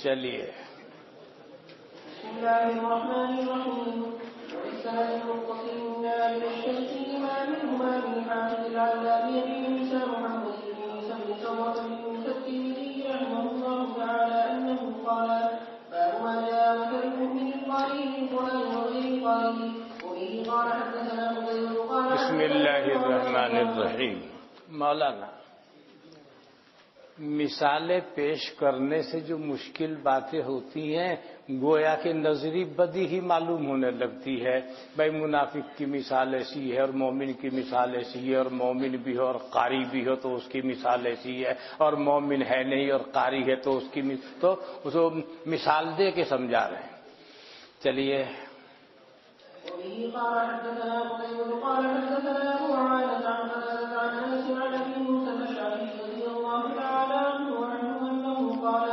چلیے. بسم الله الرحمن الرحيم. والسند المتصل من الشيخ ما منهما من حافظ العلامي موسى محمد بن عيسى بن ثورة المسددي رحمه الله تعالى أنه قال: باب ما جاء مثل المؤمن القارئ للقرآن وغير القارئ. وبه قال حدثنا قتيبة قال بسم اللہ الرحمن الرحیم. مولانا، مثالیں پیش کرنے سے جو مشکل باتیں ہوتی ہیں گویا کہ نظری بدی ہی معلوم ہونے لگتی ہے. بھائی منافق کی مثال ایسی ہے اور مومن کی مثال ایسی ہے، اور مومن بھی ہو اور قاری بھی ہو تو اس کی مثال ایسی ہے، اور مومن ہے نہیں اور قاری ہے تو اس کی تو اس کو مثال دے کے سمجھا رہے ہیں. چلیے. وبه قال حدثنا قتيبة قال حدثنا أبو عوانة عن قتادة عن أنس عن أبي موسى الأشعري رضي الله تعالى عنه أنه قال: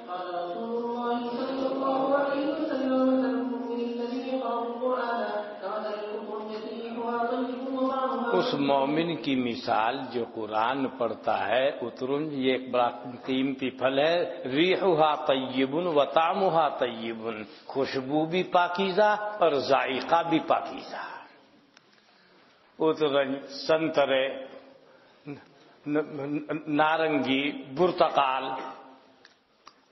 قال رسول الله صلى الله عليه وسلم: مثل المؤمن الذي يقرأ القرآن كمثل القرية ريحها طيب وطعمها. اس مومن کی مثال جو قرآن پڑھتا ہے، اترن یہ ایک بڑا قیمتی پھل ہے. ریحها طیب و طعمها طیب، خوشبو بھی پاکیزہ اور ذائقہ بھی پاکیزہ. اترن سنترے، نارنگی، برتقال.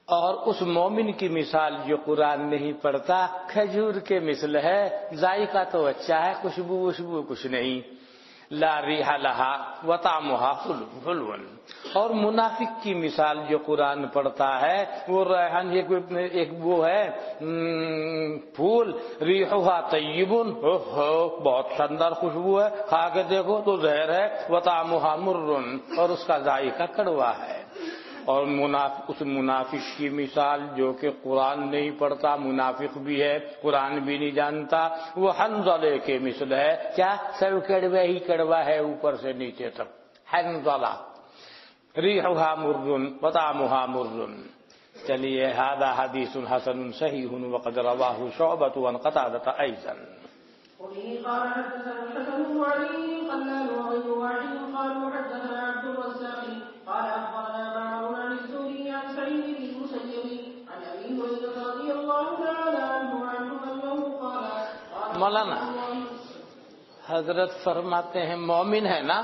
اور اس مومن کی مثال جو قرآن نہیں پڑھتا کھجور کے مثل ہے، ذائقہ تو اچھا ہے، خوشبو کچھ نہیں. لا ریح لہا وطعمها حلو. اور منافق کی مثال جو قرآن پڑھتا ہے وہ ریحان، ایک وہ ہے پھول، ریحها طیب، بہت شاندار خوشبو ہے، کھا کے دیکھو تو زہر ہے. وطعمها مر، اور اس کا ذائقہ کڑوا ہے. اور اس منافق کی مثال جو کہ قرآن نہیں پڑھتا، منافق بھی ہے، قرآن بھی نہیں جانتا، وہ حنظلے کے مثل ہے. کیا؟ سب کڑوا ہی کڑوا ہے اوپر سے نیچے تک. حنظلہ ریحها مر وطعمها مر. چلیے. هذا حدیث حسن صحیح وقد رواه شعبة عن قتادة أيضا. وبه قال حدثنا الحسن بن علي قلال وغير واحد قالوا حدثنا عبد الرزاق قال أخبرنا معمر عن الزهري عن سعيد بن المسيب عن أبي هريرة رضي الله تعالى عنه أنه قال: مولانا حضرت فرماتے ہیں مومن ہے نا،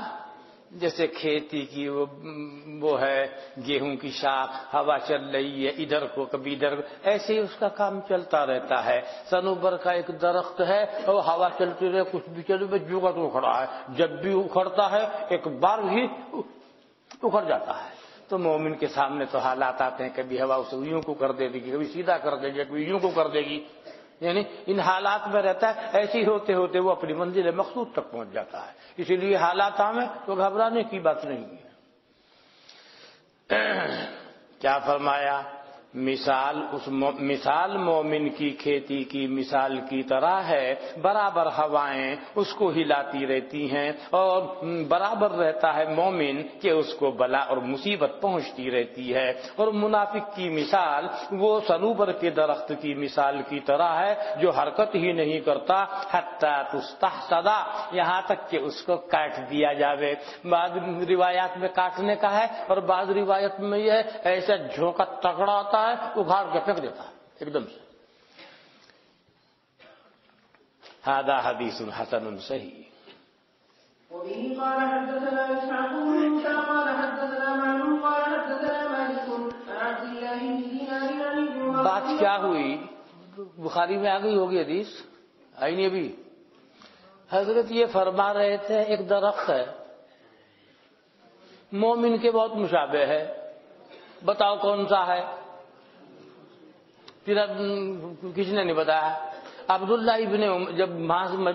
جیسے کھیتی کی وہ ہے گیہوں کی شاخ، ہوا چل رہی ہے ادھر کو کبھی ادھر کو، ایسے ہی اس کا کام چلتا رہتا ہے. صنوبر کا ایک درخت ہے اور ہوا چلتی رہے کچھ بھی چلے بس جگہ تو اکھڑا ہے، جب بھی اکھڑتا ہے ایک بار ہی اکھڑ جاتا ہے. تو مومن کے سامنے تو حالات آتے ہیں، کبھی ہوا اسے یوں کو کر دے گی، کبھی سیدھا کر دے گی، کبھی یوں کو کر دے گی. یعنی ان حالات میں رہتا ہے. ایسے ہی ہوتے ہوتے وہ اپنی منزل مقصود تک پہنچ جاتا ہے. اسی لیے حالات آئیں تو گھبرانے کی بات نہیں ہے. کیا فرمایا؟ مثال مومن کی کھیتی کی مثال کی طرح ہے، برابر ہوائیں اس کو ہلاتی رہتی ہیں اور برابر رہتا ہے مومن کہ اس کو بلا اور مصیبت پہنچتی رہتی ہے. اور منافق کی مثال وہ صنوبر کے درخت کی مثال کی طرح ہے جو حرکت ہی نہیں کرتا حتی تستحصد، یہاں تک کہ اس کو کاٹ دیا جاوے. بعض روایات میں کاٹنے کا ہے اور بعض روایت میں یہ ایسا جھونکا تگڑا آتا ہے اگھاڑ کے پھینک دیتا ہے ایک دم سے. هذا حدیث حسن صحیح. وبه قال حدثنا إسحاق بن موسى قال حدثنا معلوم قال حدثنا مالك عن عبد الله بن دينار عن ابن عمر. بات کیا ہوئی؟ بخاری میں آ گئی ہوگی حدیث، آئی نہیں ابھی. حضرت یہ فرما رہے تھے ایک درخت ہے مومن کے بہت مشابہ ہے، بتاؤ کون سا ہے؟ پھر کسی نے نہیں بتایا. عبداللہ ابن عمر جب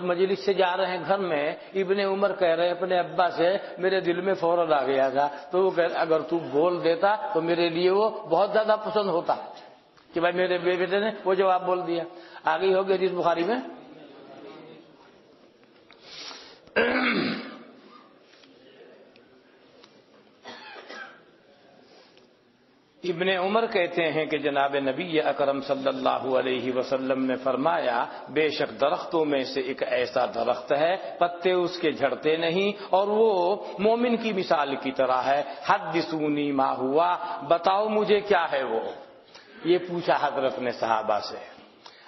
مجلس سے جا رہے ہیں گھر میں، ابن عمر کہہ رہے اپنے ابا سے میرے دل میں فوراً آ گیا تھا، تو وہ اگر تو بول دیتا تو میرے لیے وہ بہت زیادہ پسند ہوتا کہ بھائی میرے بیٹے نے وہ جواب بول دیا. آگے ہوگی حدیث بخاری میں. ابن عمر کہتے ہیں کہ جناب نبی اکرم صلی اللہ علیہ وسلم نے فرمایا بے شک درختوں میں سے ایک ایسا درخت ہے پتے اس کے جھڑتے نہیں اور وہ مومن کی مثال کی طرح ہے. حدثونی ما ہوا، بتاؤ مجھے کیا ہے وہ. یہ پوچھا حضرت نے صحابہ سے۔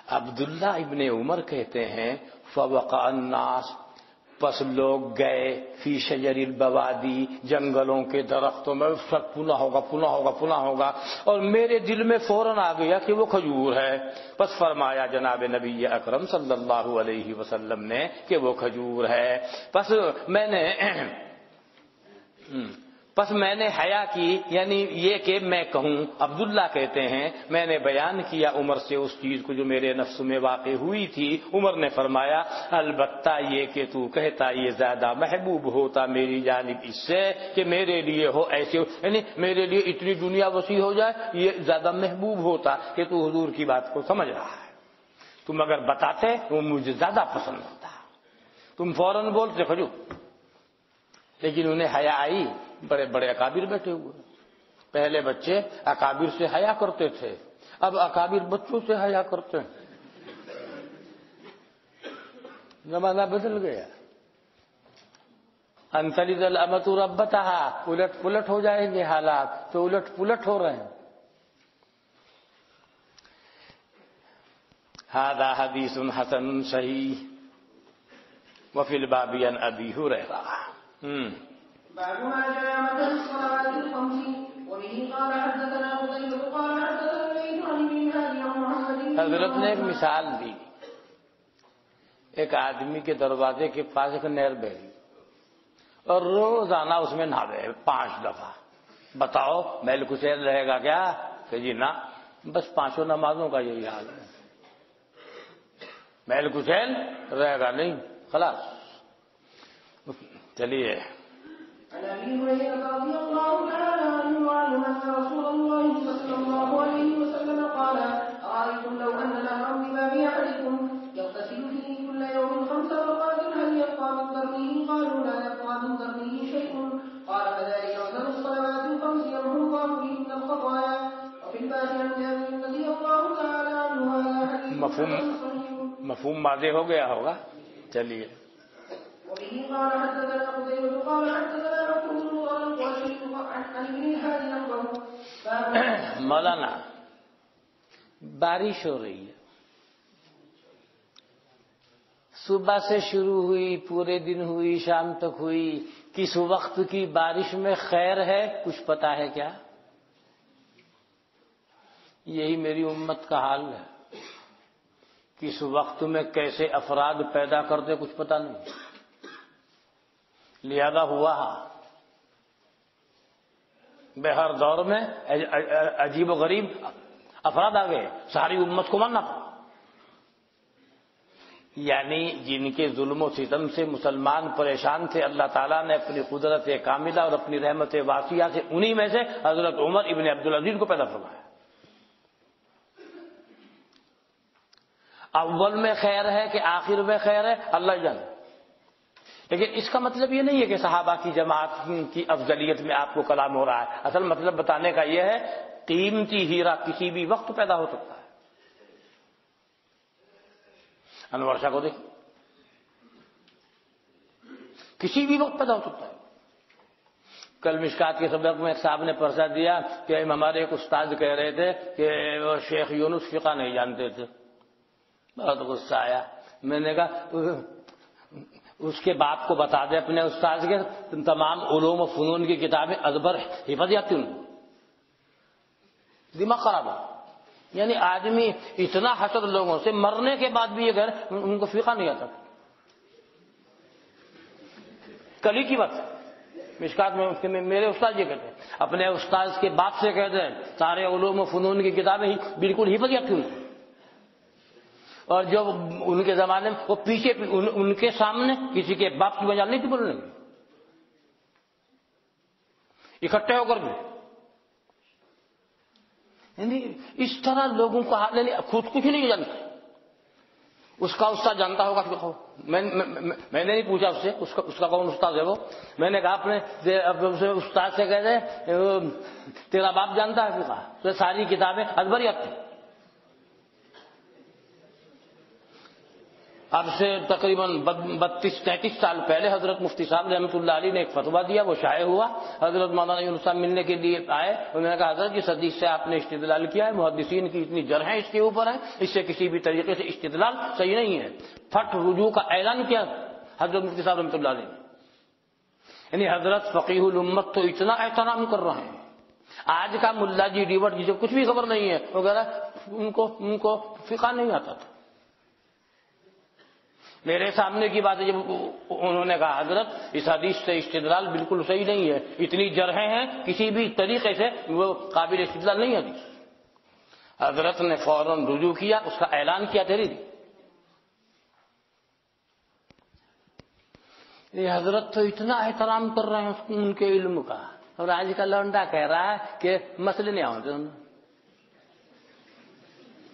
عبداللہ ابن عمر کہتے ہیں فوقع الناس، پس لوگ گئے فی شجر البوادی، جنگلوں کے درختوں میں، سب پنا ہوگا پنا ہوگا پنا ہوگا، اور میرے دل میں فوراً آ گیا کہ وہ کھجور ہے۔ پس فرمایا جناب نبی اکرم صلی اللہ علیہ وسلم نے کہ وہ کھجور ہے۔ پس میں نے حیا کی، یعنی یہ کہ میں کہوں، عبداللہ کہتے ہیں میں نے بیان کیا عمر سے اس چیز کو جو میرے نفس میں واقع ہوئی تھی۔ عمر نے فرمایا البتہ یہ کہ تو کہتا یہ زیادہ محبوب ہوتا میری جانب اس سے کہ میرے لیے ہو ایسے، یعنی میرے لیے اتنی دنیا وسیع ہو جائے، یہ زیادہ محبوب ہوتا کہ تو حضور کی بات کو سمجھ رہا ہے۔ تم اگر بتاتے وہ مجھے زیادہ پسند ہوتا، تم فوراً بولتے کھجور۔ لیکن انہیں حیا آئی، بڑے بڑے اکابر بیٹھے ہوئے، پہلے بچے اکابر سے حیا کرتے تھے، اب اکابر بچوں سے حیا کرتے ہیں۔ زمانہ بدل گیا۔ ان تلد الامۃ ربتہا، الٹ پلٹ ہو جائیں گے حالات، تو الٹ پلٹ ہو رہے ہیں۔ ھذا حدیث حسن صحیح وفی الباب عن ابی ہریرہ۔ باب ما جاء مثل الصلوات الخمس وبه قال حدثنا قتيبة قال حدثنا الليث عن ابن شهاب عن محمد۔ حضرت نے ایک مثال دی، ایک آدمی کے دروازے کے پاس ایک نہر بہی اور روزانہ اس میں نہاوے 5 دفعہ۔ بتاؤ میل کچیل رہے گا کیا؟ کہ جی نہ، بس 5 نمازوں کا یہی حال ہے، میل کچیل رہے گا نہیں، خلاص۔ چلیے۔ عن ابي هريره رضي الله تعالى عنه ان رسول الله صلى الله عليه وسلم قال ارايتم لو ان نهرا بباب احدكم يغتسل فيه كل يوم 5 مرات هل يبقى من درنه؟ قالوا لا يبقى من درنه شيء. قال فذلك مثل الصلوات الخمس يمحو الله بهن الخطايا. وفي الباب عن جابر رضي الله تعالى عنه هذا حديث مفہوم واضح ہو گیا ہوگا۔ چلیے۔ وبه قال حدثنا قتيبة قال حدثنا مكحول القرشي عن ابن الهادي نحوه۔ مولانا بارش ہو رہی ہے، صبح سے شروع ہوئی، پورے دن ہوئی، شام تک ہوئی، کس وقت کی بارش میں خیر ہے کچھ پتا ہے کیا؟ یہی میری امت کا حال ہے، کس وقت میں کیسے افراد پیدا کر دے کچھ پتا نہیں، لہذا ہوا بے ہر دور میں عجیب و غریب افراد آ گئے، ساری امت کو ماننا پڑا۔ یعنی جن کے ظلم و ستم سے مسلمان پریشان تھے، اللہ تعالیٰ نے اپنی قدرت کاملہ اور اپنی رحمت واسعہ سے انہی میں سے حضرت عمر ابن عبدالعزیز کو پیدا فرمایا۔ اول میں خیر ہے کہ آخر میں خیر ہے اللہ جانے، لیکن اس کا مطلب یہ نہیں ہے کہ صحابہ کی جماعت کی افضلیت میں آپ کو کلام ہو رہا ہے۔ اصل مطلب بتانے کا یہ ہے قیمتی ہیرا کسی بھی وقت پیدا ہو سکتا ہے۔ انور شاہ کو دیکھ، کسی بھی وقت پیدا ہو سکتا ہے۔ کل مشکات کے سبق میں ایک صاحب نے پرچہ دیا کہ ہمارے ایک استاد کہہ رہے تھے کہ وہ شیخ یونس فقہ نہیں جانتے تھے، بہت غصہ آیا۔ میں نے کہا اس کے باپ کو بتا دے اپنے استاد کے تمام علوم و فنون کی کتابیں ازبر حفظ جاتی ہوں، دماغ خراب ہے۔ یعنی آدمی اتنا حسد لوگوں سے، مرنے کے بعد بھی یہ گھر ان کو فقہ نہیں آتا۔ کل ہی کی بات مشکات میں میرے استاد یہ کہتے ہیں، اپنے استاد کے باپ سے کہتے ہیں سارے علوم و فنون کی کتابیں بالکل حفظ جاتی ہوں، اور جو ان کے زمانے میں وہ پیچھے ان کے سامنے کسی کے باپ کی مجال نہیں تھی بولنے کی، اکٹھے ہو کر بھی۔ یعنی اس طرح لوگوں کا حال، یعنی خود کچھ نہیں جانتا، اس کا استاد جانتا ہوگا کہ میں نے نہیں پوچھا اس سے اس کا کون استاد ہے وہ، میں نے کہا اپنے استاد سے کہتے تیرا باپ جانتا ہے فقہ؟ تو ساری کتابیں ازبر آتی۔ اب سے تقریباً 32-33 سال پہلے حضرت مفتی صاحب رحمۃ اللہ علیہ نے ایک فتویٰ دیا، وہ شائع ہوا۔ حضرت مولانا یونس صاحب ملنے کے لیے آئے، انہوں نے کہا حضرت جس حدیث سے آپ نے استدلال کیا ہے، محدثین کی اتنی جرحیں اس کے اوپر ہیں، اس سے کسی بھی طریقے سے استدلال صحیح نہیں ہے۔ پھٹ رجوع کا اعلان کیا حضرت مفتی صاحب رحمۃ اللہ علیہ نے۔ یعنی حضرت فقیہ الامت تو اتنا احترام کر رہے ہیں، آج کا ملا جی ڈیوٹ جسے کچھ بھی خبر نہیں ہے وغیرہ، ان کو فقہ نہیں آتا تھا۔ میرے سامنے کی بات ہے، جب انہوں نے کہا حضرت اس حدیث سے استدلال بالکل صحیح نہیں ہے، اتنی جرحیں ہیں، کسی بھی طریقے سے وہ قابل استدلال نہیں ہے حدیث۔ حضرت نے فوراً رجوع کیا، اس کا اعلان کیا تحریر۔ یہ حضرت تو اتنا احترام کر رہے ہیں ان کے علم کا، اور آج کا لونڈا کہہ رہا ہے کہ مسئلے نہیں آتے۔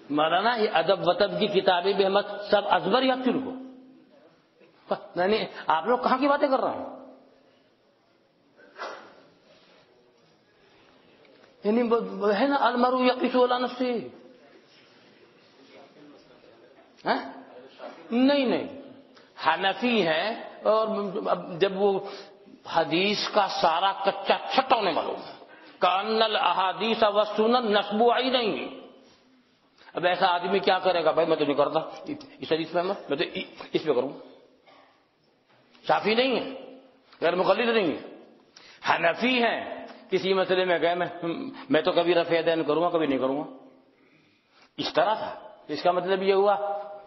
مولانا یہ ادب وطب کی کتابیں بھی ہم سب ازبر یا تن کو، نہیں آپ لوگ کہاں کی باتیں کر رہے ہیں؟ یعنی ہے نا المرء یقیس علی نفسہ، نہیں حنفی ہیں، اور جب وہ حدیث کا سارا کچا چھٹا ہونے معلوم ہے، کان الاحادیث والسنن نسب عینین۔ اب ایسا آدمی کیا کرے گا؟ بھائی میں تو نہیں کرتا اس حدیث میں تو اس پہ کروں۔ شافعی نہیں ہے، غیر مقلد نہیں ہے، حنفی ہیں، کسی مسئلے میں گئے میں تو کبھی رفع یدین کروں گا، کبھی نہیں کروں گا، اس طرح تھا۔ اس کا مطلب یہ ہوا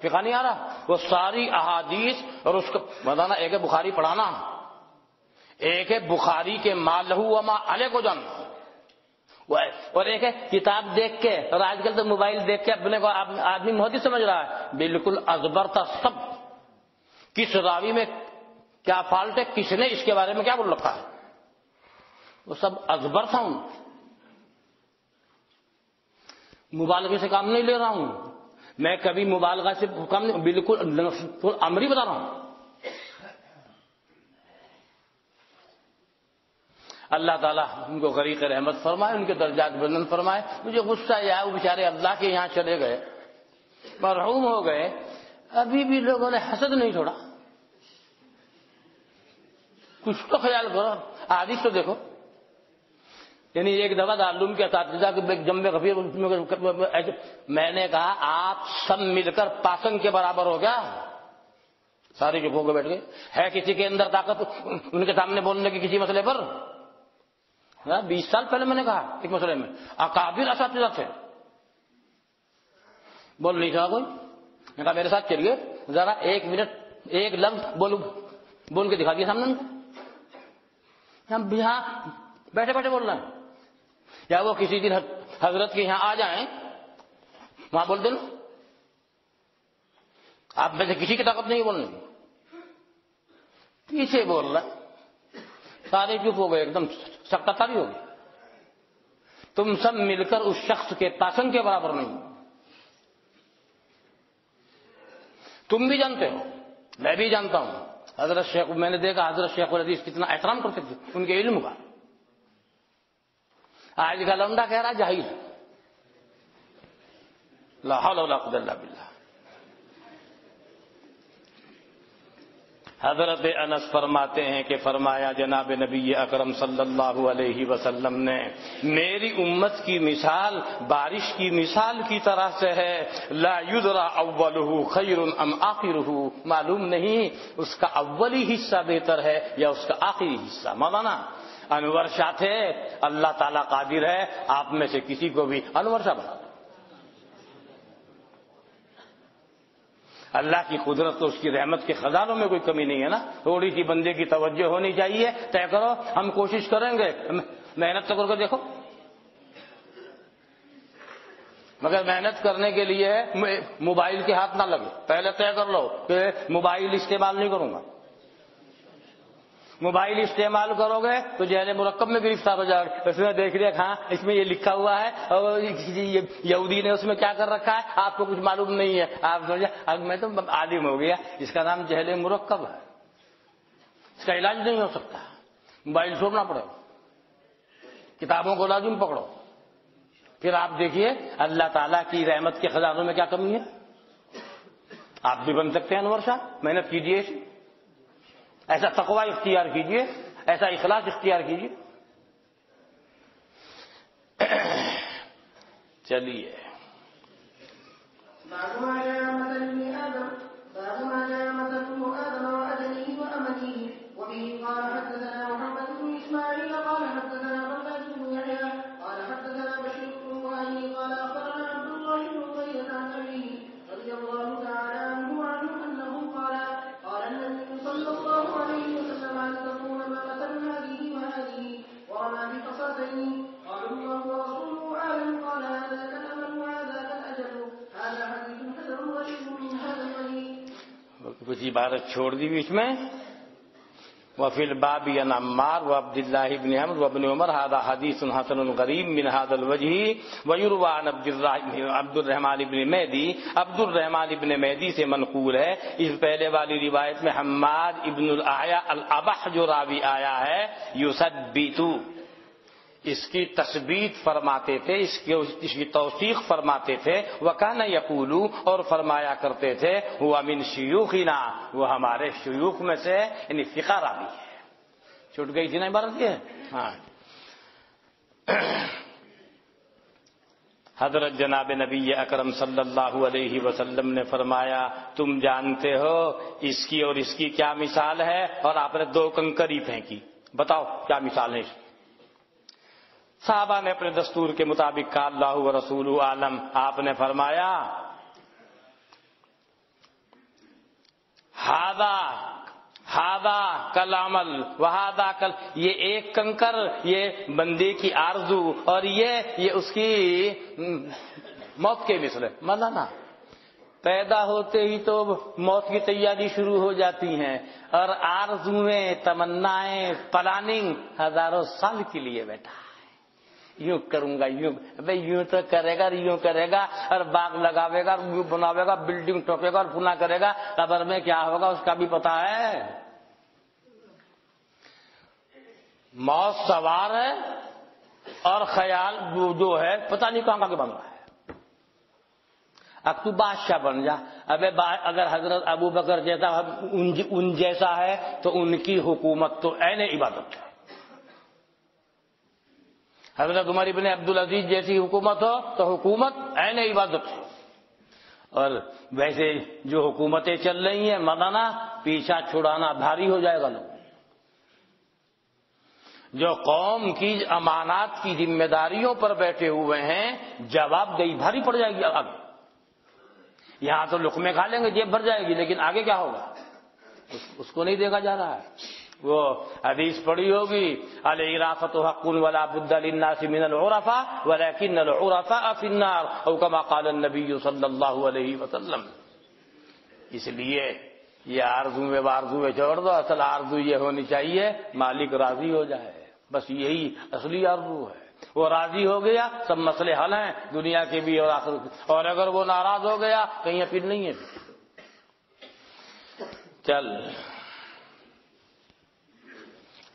فقہ نہیں آ رہا، وہ ساری احادیث اور اس کو بتانا، ایک ہے بخاری پڑھانا، ایک ہے بخاری کے ما لہ و ما علیہ کو جاننا، اور ایک ہے کتاب دیکھ کے، اور آج کل تو موبائل دیکھ کے اپنے کو آدمی محدث سمجھ رہا ہے، بالکل ازبر تھا سب، کس راوی میں کیا فالٹ ہے، کس نے اس کے بارے میں کیا بول رکھا ہے، وہ سب ازبر تھا۔ ان مبالغے سے کام نہیں لے رہا ہوں میں، کبھی مبالغہ سے کام نہیں، بالکل امری بتا رہا ہوں۔ اللہ تعالیٰ ان کو غریق رحمت فرمائے، ان کے درجات بلند فرمائے۔ مجھے غصہ یہ آیا، وہ بیچارے اللہ کے یہاں چلے گئے، مرحوم ہو گئے، ابھی بھی لوگوں نے حسد نہیں چھوڑا۔ کچھ تو خیال کرو، حدیث تو دیکھو۔ یعنی ایک دفعہ دارالعلوم کے اساتذہ کے جنب غفیر میں نے کہا آپ سب مل کر پاسنگ کے برابر ہو گیا، سارے چپ ہو کے بیٹھ گئے۔ ہے کسی کے اندر طاقت ان کے سامنے بولنے کی کسی مسئلے پر؟ 20 سال پہلے میں نے کہا ایک مسئلے میں اکابر اساتذہ تھے، بول نہیں تھا کوئی، میں نے کہا میرے ساتھ چلیے ذرا 1 منٹ ایک لفظ بول کے دکھا دیا سامنے ان کو۔ ہم یہاں بیٹھے بیٹھے بول رہے ہیں، یا وہ کسی دن حضرت کے یہاں آ جائیں وہاں بول دیں، آپ میں سے کسی کی طاقت نہیں بولنے کی، پیچھے بول رہا، سارے چپ ہو گئے، ایک دم سکتہ تاری ہو گئی۔ تم سب مل کر اس شخص کے پاسنگ کے برابر نہیں، تم بھی جانتے ہو، میں بھی جانتا ہوں۔ حضرت شیخ، میں نے دیکھا حضرت شیخ الحدیث کتنا احترام کرتے تھے ان کے علم کا۔ آج کا لونڈا کہہ رہا جاہل، لا حول ولا قوت الا باللہ۔ حضرت انس فرماتے ہیں کہ فرمایا جناب نبی اکرم صلی اللہ علیہ وسلم نے، میری امت کی مثال بارش کی مثال کی طرح سے ہے، لا یدری اولہ خیر ام آخرہ، معلوم نہیں اس کا اولی حصہ بہتر ہے یا اس کا آخری حصہ۔ مولانا انور شاہ تھے، اللہ تعالیٰ قادر ہے آپ میں سے کسی کو بھی انور شاہ بنا دو۔ اللہ کی قدرت تو اس کی رحمت کے خزانوں میں کوئی کمی نہیں ہے نا، تھوڑی سی بندے کی توجہ ہونی چاہیے۔ طے کرو، ہم کوشش کریں گے، محنت تو کر کے دیکھو، مگر محنت کرنے کے لیے موبائل کے ہاتھ نہ لگے۔ پہلے طے کر لو کہ موبائل استعمال نہیں کروں گا۔ موبائل استعمال کرو گے تو جہل مرکب میں گرفتار ہو جائے گا، اس میں دیکھ لیا ہاں اس میں یہ لکھا ہوا ہے اور یہودی نے اس میں کیا کر رکھا ہے، آپ کو کچھ معلوم نہیں ہے، آپ سمجھے اب میں تو عالم ہو گیا۔ اس کا نام جہل مرکب ہے، اس کا علاج نہیں ہو سکتا۔ موبائل چھوڑنا پڑے، کتابوں کو لازم پکڑو، پھر آپ دیکھیے اللہ تعالیٰ کی رحمت کے خزانوں میں کیا کمی ہے۔ آپ بھی بن سکتے ہیں انور شاہ، محنت کیجیے، ایسا تقوی اختیار کیجیے، ایسا اخلاص اختیار کیجیے۔ چلیے باب ما جاء مثل ابن آدم وأجله وأمته. وبه قال حدثنا محمد بن إسماعيل قال حدثنا محمد بن يحيى قال حدثنا بشير بن وهب قال أخبرنا عبد الله بن أبي عن أبيه رضي الله تعالى عنه أنه قال النبي صلى الله عليه وسلم أن تكون ما مثل هذه وهذه ورمى بقصتين قالوا الله ورسوله أعلم قال هذا كالأمل وهذا كالأجل هذا حديث حسن غريب من هذا الوجه. کچھ عبارت چھوڑ دی بیچ میں. وفي الباب عن عمار وعبد الله بن عمرو وابن عمر هذا حديث حسن غريب من هذا الوجه. ويروى عن عبد الرحمن بن مهدي، عبد الرحمن بن مهدي سے منقول ہے. اس پہلے والی روایت میں حماد ابن الاعیاء الابح جو راوی آیا ہے یثبت، اس کی تثبیت فرماتے تھے، اس کی توثیق فرماتے تھے. وکان یقول، اور فرمایا کرتے تھے، ہوا من شیوخنا، وہ ہمارے شیوخ میں سے، یعنی فقہ راوی ہے. چھوٹ گئی تھی نا عبارت یہ. ہاں، حضرت جناب نبی اکرم صلی اللہ علیہ وسلم نے فرمایا تم جانتے ہو اس کی اور اس کی کیا مثال ہے؟ اور آپ نے 2 کنکری پھینکی، بتاؤ کیا مثال ہے اس کی؟ صحابہ نے اپنے دستور کے مطابق کہا اللہ و رسول عالم. آپ نے فرمایا ہاذا کل عمل وہذا کل، یہ ایک کنکر یہ بندے کی آرزو اور یہ اس کی موت کے مثل ہے. مولانا پیدا ہوتے ہی تو موت کی تیاری شروع ہو جاتی ہیں، اور آرزویں، تمنائیں، پلاننگ ہزاروں سال کے لیے بیٹھا، یوں کروں گا، یوں بھائی یوں تو کرے گا، یوں کرے گا، اور باغ لگاوے گا، یوں بناوے گا، بلڈنگ ٹوکے گا اور پنا کرے گا. قبر میں کیا ہوگا اس کا بھی پتا ہے. موت سوار ہے اور خیال جو ہے پتہ نہیں کہاں کا بن رہا ہے. اب تو بادشاہ بن جا. اگر حضرت ابو بکر جیسا ان جیسا ہے تو ان کی حکومت تو عین عبادت ہے. حضرت عمر ابن عبدالعزیز جیسی حکومت ہو تو حکومت عین عبادت ہے. اور ویسے جو حکومتیں چل رہی ہیں مولانا، پیچھا چھڑانا بھاری ہو جائے گا. لوگ جو قوم کی امانات کی ذمہ داریوں پر بیٹھے ہوئے ہیں جواب دہی بھاری پڑ جائے گی. اب یہاں تو لقمے کھا لیں گے، جیب بھر جائے گی، لیکن آگے کیا ہوگا اس کو نہیں دیکھا جا رہا ہے. وہ حدیث پڑھی ہوگی العرافۃ حق ولا بد للناس من العرفاء ولكن العرفاء في النار او كما قال النبي صلی اللہ علیہ وسلم. اس لیے یہ آرزویں چھوڑ دو. اصل آرزو یہ ہونی چاہیے مالک راضی ہو جائے، بس یہی اصلی آرزو ہے. وہ راضی ہو گیا سب مسئلے حل ہیں دنیا کے بھی اور آخرت کے. اور اگر وہ ناراض ہو گیا کہیں اپیل نہیں ہے. چل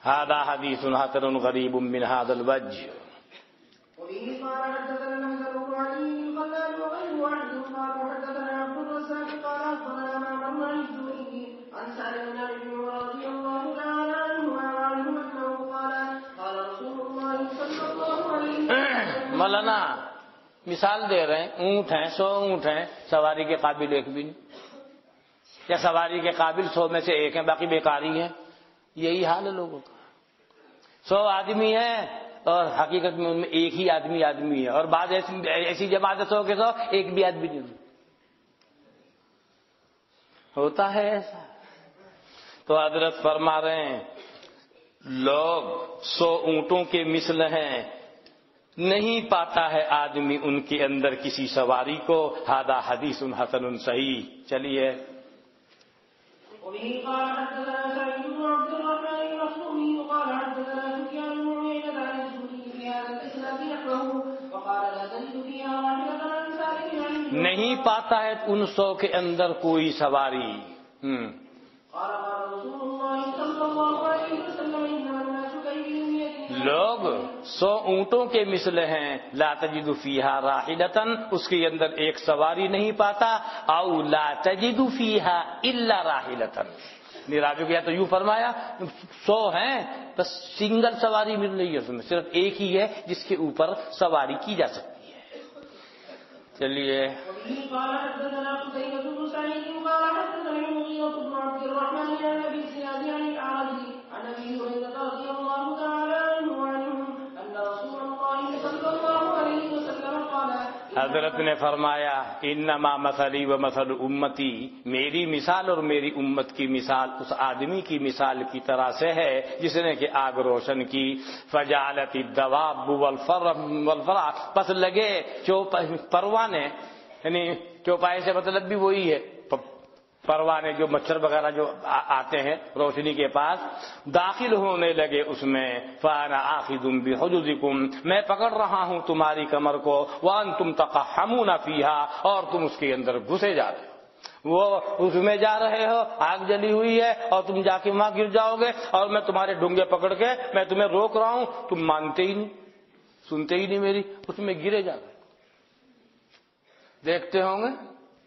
هذا حديث حسن غريب من هذا الوجه. وبه قال حدثنا الحسن بن علي القلال وغير واحد قال حدثنا عبد الرزاق قال اخبرنا معمر عن الزهري عن سعد بن ابي رضي الله تعالى عنه انه قال رسول الله صلى الله عليه وسلم. مولانا مثال دے رہے ہیں، اونٹ ہیں 100 اونٹ ہیں، سواری کے قابل ایک بھی نہیں، یا سواری کے قابل 100 میں سے ایک ہیں، باقی بیکاری ہیں. یہی حال ہے لوگوں کا. 100 آدمی ہیں اور حقیقت میں ان میں ایک ہی آدمی ہے، اور بعض ایسی جماعت 100 کے 100 ایک بھی آدمی نہیں ہوتا ہے ایسا. تو حضرت فرما رہے ہیں لوگ 100 اونٹوں کے مثل ہیں، نہیں پاتا ہے آدمی ان کے اندر کسی سواری کو. ھذا حدیث حسن صحیح. چلیے وبه قال حدثنا سعيد بن عبد الرحمن المخزومي قال حدثنا سفيان بن عيينة عن الزهري في هذا الاسناد نحوه وقال لا تجد فيها واحدة عن سالم عن نہیں پاتا ہے ان 100 کے اندر کوئی سواری. قال رسول الله صلى الله عليه وسلم انما الناس كالبنية لوگ 100 اونٹوں کے مثل ہیں، لا تجد فیہا راحلتن، اس کے اندر ایک سواری نہیں پاتا، او لا تجد فیہا الا راحلتن، راجو کیا تو یوں فرمایا 100 ہیں بس سنگل سواری مل رہی ہے، اس میں صرف ایک ہی ہے جس کے اوپر سواری کی جا سکتی ہے۔ چلیے قال حدثنا قتيبة بن سعيد قال حدثنا المغيرة بن عبد الرحمن عن أبي الزناد عن الأعرج عن أبي هريرة رضي الله تعالى عنه وعنهم أن رسول الله صلى الله عليه وسلم قال حضرت نے فرمایا انما مثلی و مثل امتی، میری مثال اور میری امت کی مثال اس آدمی کی مثال کی طرح سے ہے جس نے کہ آگ روشن کی، فجعلت الدواب والفرع، پس لگے پروانے، یعنی چوپائے سے مطلب بھی وہی ہے پروانے جو مچھر وغیرہ جو آتے ہیں روشنی کے پاس، داخل ہونے لگے اس میں، فانا آخذ بحجزکم، میں پکڑ رہا ہوں تمہاری کمر کو، وانتم تقحمون فیہا، اور تم اس کے اندر گھسے جا رہے ہو، وہ اس میں جا رہے ہو، آگ جلی ہوئی ہے اور تم جا کے وہاں گر جاؤ گے، اور میں تمہارے ڈونگے پکڑ کے میں تمہیں روک رہا ہوں، تم مانتے ہی نہیں، سنتے ہی نہیں میری، اس میں گرے جا رہے۔ دیکھتے ہوں گے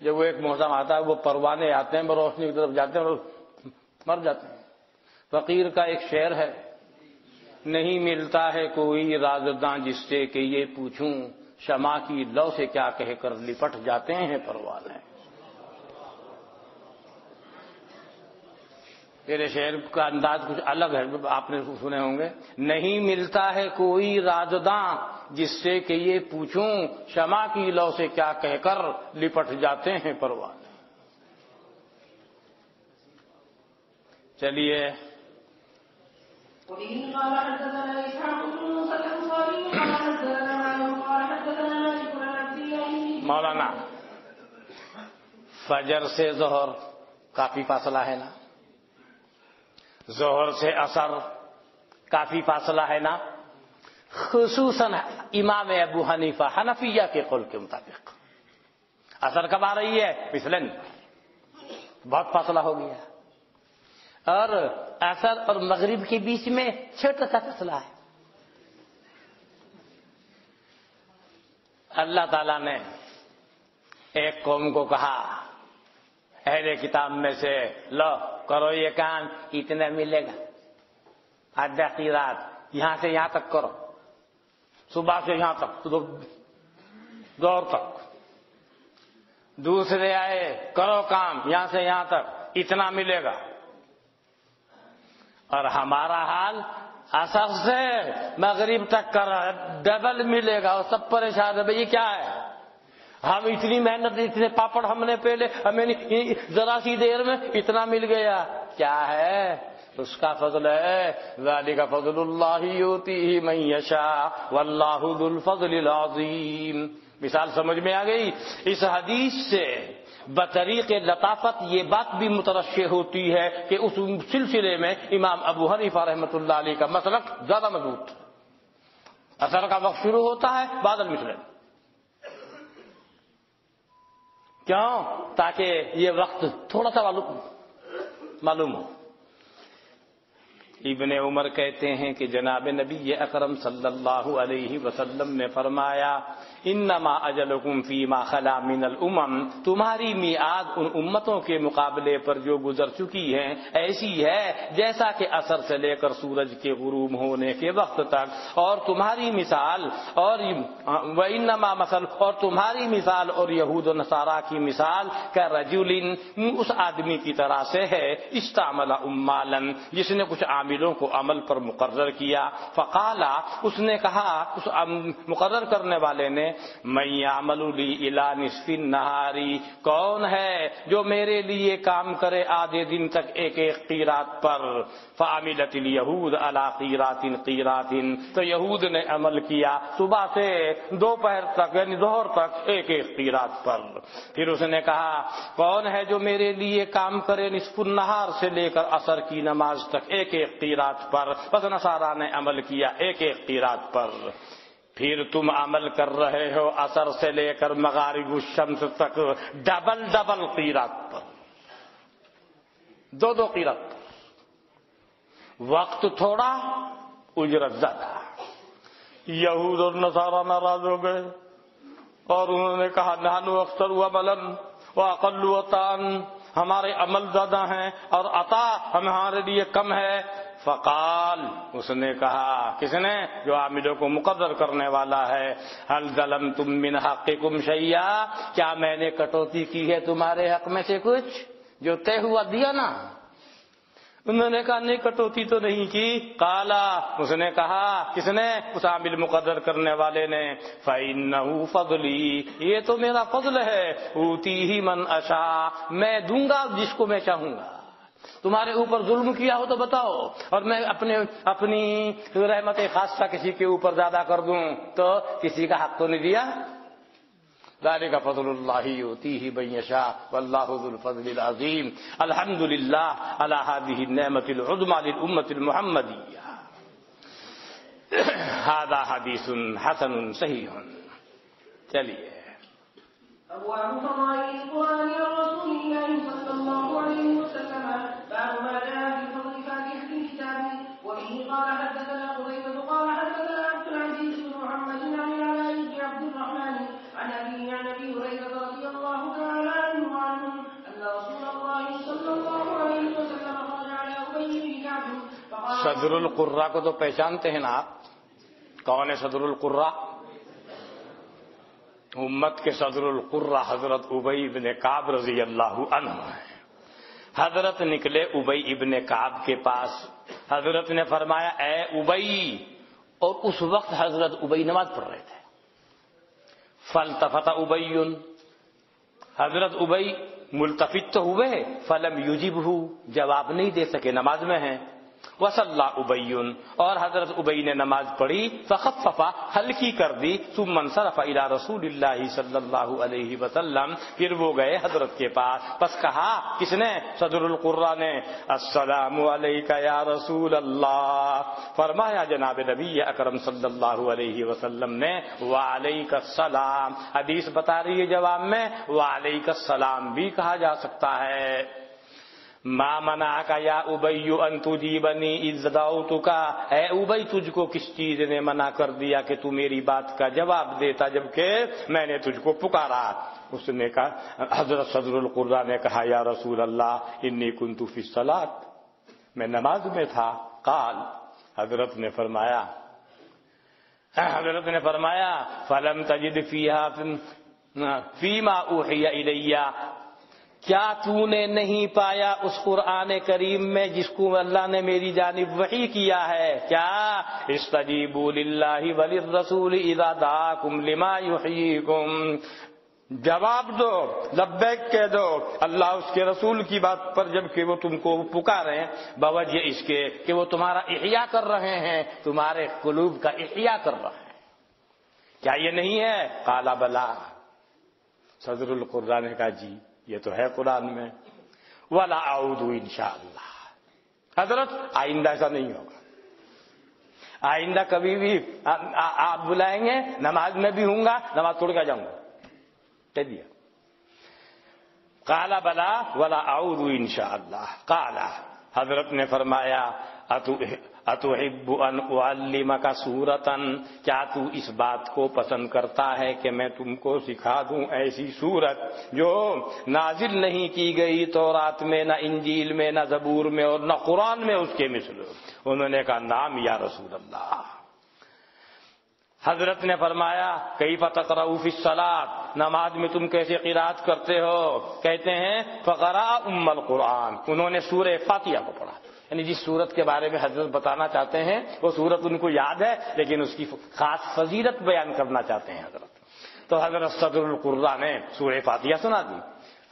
جب وہ ایک موسم آتا ہے وہ پروانے آتے ہیں، وہ روشنی کی طرف جاتے ہیں اور مر جاتے ہیں۔ فقیر کا ایک شعر ہے، نہیں ملتا ہے کوئی رازداں جس سے کہ یہ پوچھوں، شمع کی لو سے کیا کہہ کر لپٹ جاتے ہیں پروانے۔ میرے شعر کا انداز کچھ الگ ہے، آپ نے سنے ہوں گے، نہیں ملتا ہے کوئی رازداں جس سے کہ یہ پوچھوں، شمع کی لو سے کیا کہہ کر لپٹ جاتے ہیں پروانے۔ چلیے قال حدثنا إسحاق بن موسى الأنصاري قال حدثنا معاذ قال حدثنا مالك عن عبد الله مولانا، فجر سے ظہر کافی فاصلہ ہے نا، ظہر سے عصر کافی فاصلہ ہے نا، خصوصاً امام ابو حنیفہ حنفیہ کے قول کے مطابق عصر کب آ رہی ہے؟ مثلاً بہت فاصلہ ہو گیا، اور عصر اور مغرب کے بیچ میں چھوٹا سا فاصلہ ہے۔ اللہ تعالیٰ نے ایک قوم کو کہا اہل کتاب میں سے، لو کرو یہ کام، اتنا ملے گا، آدھا قیرات، یہاں سے یہاں تک کرو، صبح سے یہاں تک، دور تک۔ دوسرے آئے، کرو کام یہاں سے یہاں تک، اتنا ملے گا۔ اور ہمارا حال عصر سے مغرب تک کا ڈبل ملے گا، اور سب پریشان ہے، بھئی یہ کیا ہے؟ ہم اتنی محنت، اتنے پاپڑ ہم نے پہلے، ہمیں ذرا سی دیر میں اتنا مل گیا، کیا ہے؟ اس کا فضل ہے، ذالک فضل اللہ یؤتیہ من یشاء واللہ ذو الفضل العظیم۔ مثال سمجھ میں آ گئی؟ اس حدیث سے بطریق لطافت یہ بات بھی مترشح ہوتی ہے کہ اس سلسلے میں امام ابو حنیفہ رحمۃ اللہ علیہ کا مسلک زیادہ مضبوط۔ عصر کا وقت شروع ہوتا ہے بعد المثل، کیوں؟ تاکہ یہ وقت تھوڑا سا معلوم ہو۔ ابن عمر کہتے ہیں کہ جناب نبی اکرم صلی اللہ علیہ وسلم نے فرمایا، انما اجلکم فیما خلا من الامم، تمہاری میعاد ان امتوں کے مقابلے پر جو گزر چکی ہیں ایسی ہے جیسا کہ عصر سے لے کر سورج کے غروب ہونے کے وقت تک، اور تمہاری مثال اور وانما مثل، اور تمہاری مثال اور یہود و نصارا کی مثال کا رجل، اس آدمی کی طرح سے ہے، استعمل عمالا، جس نے کچھ عاملوں کو عمل پر مقرر کیا، فقالا، اس نے کہا، اس مقرر کرنے والے نے، من یعمل لی الی نصف النہار، کون ہے جو میرے لیے کام کرے آدھے دن تک ایک ایک قیرات پر، فعملت الیہود علی قیرات قیرات، تو یہود نے عمل کیا صبح سے دوپہر تک یعنی ظہر تک ایک ایک قیرات پر۔ پھر اس نے کہا کون ہے جو میرے لیے کام کرے نصف النہار سے لے کر عصر کی نماز تک ایک ایک قیرات پر، پس نصارا نے عمل کیا ایک ایک قیرات پر۔ پھر تم عمل کر رہے ہو عصر سے لے کر مغارب الشمس تک ڈبل ڈبل قیرات پر، دو دو قیرات پر۔ وقت تھوڑا اجرت زیادہ. یہود اور نصارہ ناراض ہو گئے اور انہوں نے کہا نحن اکثر عملا واقل عطاء، ہمارے عمل زیادہ ہیں اور عطا ہمارے لیے کم ہے. فقال، اس نے کہا، کس نے؟ جو عاملوں کو مقرر کرنے والا ہے، هل ظلمتم من حقکم شیئا، کیا میں نے کٹوتی کی ہے تمہارے حق میں سے کچھ؟ جو طے ہوا دیا نا. انہوں نے کہا نہیں، کٹوتی تو نہیں کی. قالا، اس نے کہا، کس نے؟ اس عامل مقرر کرنے والے نے، فإنه فضلی، یہ تو میرا فضل ہے، اوتیہ من اشاء، میں دوں گا جس کو میں چاہوں گا. تمہارے اوپر ظلم کیا ہو تو بتاؤ، اور میں اپنی رحمت خاصہ کسی کے اوپر زیادہ کر دوں تو کسی کا حق تو نہیں دیا. ذالک فضل اللہ یؤتیہ من یشاء واللہ ذو الفضل العظیم. الحمد للہ علی ہذہ النعمۃ العظمی للامۃ المحمدیہ. ھذا حدیث حسن صحیح. چلیے أبواب فضائل القرآن ورسول الله صلى الله عليه وسلم. باب ما جاء في فضل فاتحة الكتاب. وبه قال حدثنا قتيبة قال حدثنا عبد العزيز بن محمد عن العلاء بن عبد الرحمن عن أبيه عن أبي هريرة رضي الله تعالى عنه وعنهم أن رسول الله صلى الله عليه وسلم خرج على أبي بن كعب فقال. صدر القرہ کو تو پہچانتے ہیں نا آپ؟ کون ہے صدر القرہ؟ امت کے صدر القرہ حضرت ابی ابن کعب رضی اللہ عنہ ہیں. حضرت نکلے ابی ابن کعب کے پاس. حضرت نے فرمایا اے ابی، اور اس وقت حضرت ابی نماز پڑھ رہے تھے. فالتفت ابی، حضرت ابی ملتفت تو ہوئے، فلم یجبہ، جواب نہیں دے سکے، نماز میں ہیں. وصلی ابی، اور حضرت ابی نے نماز پڑھی. فخفف، ہلکی کر دی. ثم انصرف الی رسول اللہ صلی اللہ علیہ وسلم، پھر وہ گئے حضرت کے پاس. پس کہا، کس نے؟ صدر القرہ نے، السلام علیک یا رسول اللہ. فرمایا جناب نبی اکرم صلی اللہ علیہ وسلم نے وعلیک السلام. حدیث بتا رہی ہے جواب میں وعلیک السلام بھی کہا جا سکتا ہے. ما منعک یا ابی ان تجیبنی اذ دعوتک، اے ابی تجھ کو کس چیز نے منع کر دیا کہ تو میری بات کا جواب دیتا جبکہ میں نے تجھ کو پکارا؟ اس نے کہا، حضرت صدر القرہ نے کہا یا رسول اللہ انی کنت فی الصلاۃ، میں نماز میں تھا. قال، حضرت نے فرمایا فلم تجد فیہا فیما اوحی الی، کیا تو نے نہیں پایا اس قرآن کریم میں جس کو اللہ نے میری جانب وحی کیا ہے؟ کیا؟ استجیبوا للہ وللرسول اذا دعاکم لما یحییکم، جواب دو، لبیک کہہ دو اللہ اس کے رسول کی بات پر جب کہ وہ تم کو پکاریں، بوجہ اس کے کہ وہ تمہارا احیاء کر رہے ہیں، تمہارے قلوب کا احیاء کر رہے ہیں. کیا یہ نہیں ہے؟ قال بلا. صدر القرہ نے کہا جی یہ تو ہے قرآن میں. ولا اعود انشاءاللہ. حضرت آئندہ ایسا نہیں ہوگا، آئندہ کبھی بھی آپ بلائیں گے نماز میں بھی ہوں گا، نماز توڑ کے جاؤں گا. کہہ دیا. قال بلا ولا اعود انشاءاللہ. قال، حضرت نے فرمایا اتحب ان اعلمک سورۃ، کیا تو اس بات کو پسند کرتا ہے کہ میں تم کو سکھا دوں ایسی سورت جو نازل نہیں کی گئی تورات میں، نہ انجیل میں، نہ زبور میں، اور نہ قرآن میں اس کے مثل؟ انہوں نے کہا نام یا رسول اللہ. حضرت نے فرمایا کیف تقرأ فی الصلاۃ، نماز میں تم کیسے قرات کرتے ہو؟ کہتے ہیں فقرأ ام القرآن، انہوں نے سورہ فاتحہ کو پڑھا. یعنی جس سورت کے بارے میں حضرت بتانا چاہتے ہیں وہ سورت ان کو یاد ہے لیکن اس کی خاص فضیلت بیان کرنا چاہتے ہیں حضرت. تو حضرت صدر القرہ نے سورہ فاتحہ سنا دی.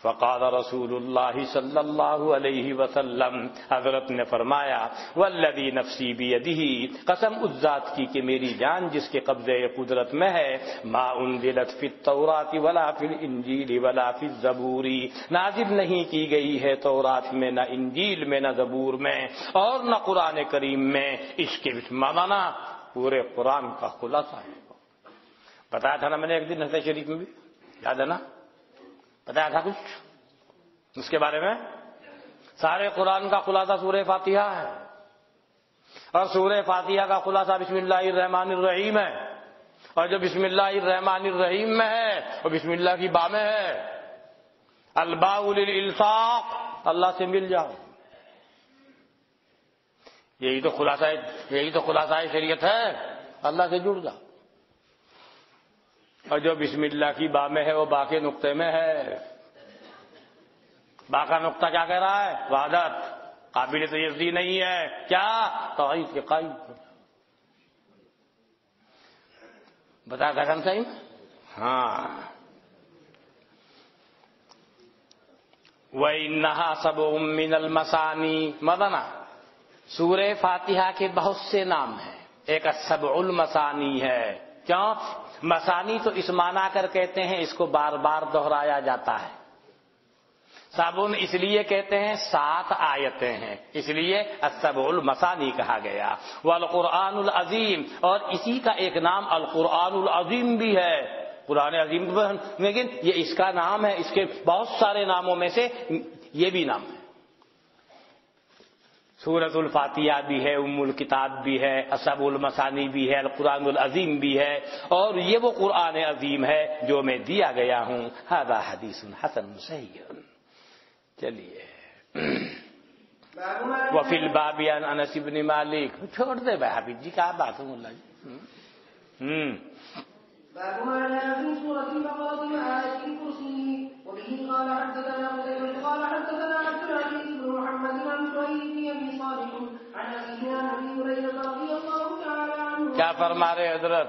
فقال رسول اللہ صلی اللہ علیہ وسلم، حضرت نے فرمایا والذی نفسی بیدہ، قسم اس ذات کی کہ میری جان جس کے قبضے قدرت میں ہے، ما انزلت فی التوراۃ ولا فی الانجیل ولا فی الزبور، نازل نہیں کی گئی ہے تورات میں، نہ انجیل میں، نہ زبور میں، اور نہ قرآن کریم میں. اس کے معنی پورے قرآن کا خلاصہ ہے. بتایا تھا نا میں نے ایک دن حدیث شریف میں بھی، یاد ہے نا؟ بتایا تھا کچھ اس کے بارے میں. سارے قرآن کا خلاصہ سورہ فاتحہ ہے. اور سورہ فاتحہ کا خلاصہ بسم اللہ الرحمن الرحیم ہے، اور جو بسم اللہ الرحمن الرحیم میں ہے وہ بسم اللہ کی با میں ہے، الباء للالصاق، اللہ سے مل جاؤ، یہی تو خلاصہ شریعت ہے، اللہ سے جڑ جاؤ۔ اور جو بسم اللہ کی با میں ہے وہ با کے نقطے میں ہے، با کا نقطہ کیا کہہ رہا ہے؟ وحدت، قابل تجزیہ نہیں ہے، کیا؟ توحید کے قائل۔ بتا تھا کم صحیح؟ ہاں۔ وَإِنَّهَا سَبْعٌ مِّنَ الْمَثَانِي مدنا، سورہ فاتحہ کے بہت سے نام ہیں، ایک السبع المثانی ہے۔ کیوں؟ مثانی تو اس معنی کر کہتے ہیں اس کو بار بار دہرایا جاتا ہے، سبع اس لیے کہتے ہیں 7 آیتیں ہیں، اس لیے السبع المثانی کہا گیا۔ والقرآن العظیم، اور اسی کا ایک نام القرآن العظیم بھی ہے، قرآن عظیم، لیکن یہ اس کا نام ہے، اس کے بہت سارے ناموں میں سے یہ بھی نام ہے۔ سورۃ الفاتحہ بھی ہے، ام الکتاب بھی ہے، السبع المثانی بھی ہے، القرآن العظیم بھی ہے، اور یہ وہ قرآن عظیم ہے جو میں دیا گیا ہوں۔ ھذا حدیث حسن صحیح۔ چلیے، وفی الباب عن انس بن مالک، چھوڑ دے بھائی حبیب جی، کیا بات ہے مولا جی۔ باب ما جاء في سورة البقرة وآية الكرسي. وبه قال حدثنا قتيبة قال حدثنا عبد العزيز بن محمد عن سهيل بن أبي صالح عن أبيه عن أبي هريرة رضي الله تعالى عنه. کیا فرما رہے حضرت؟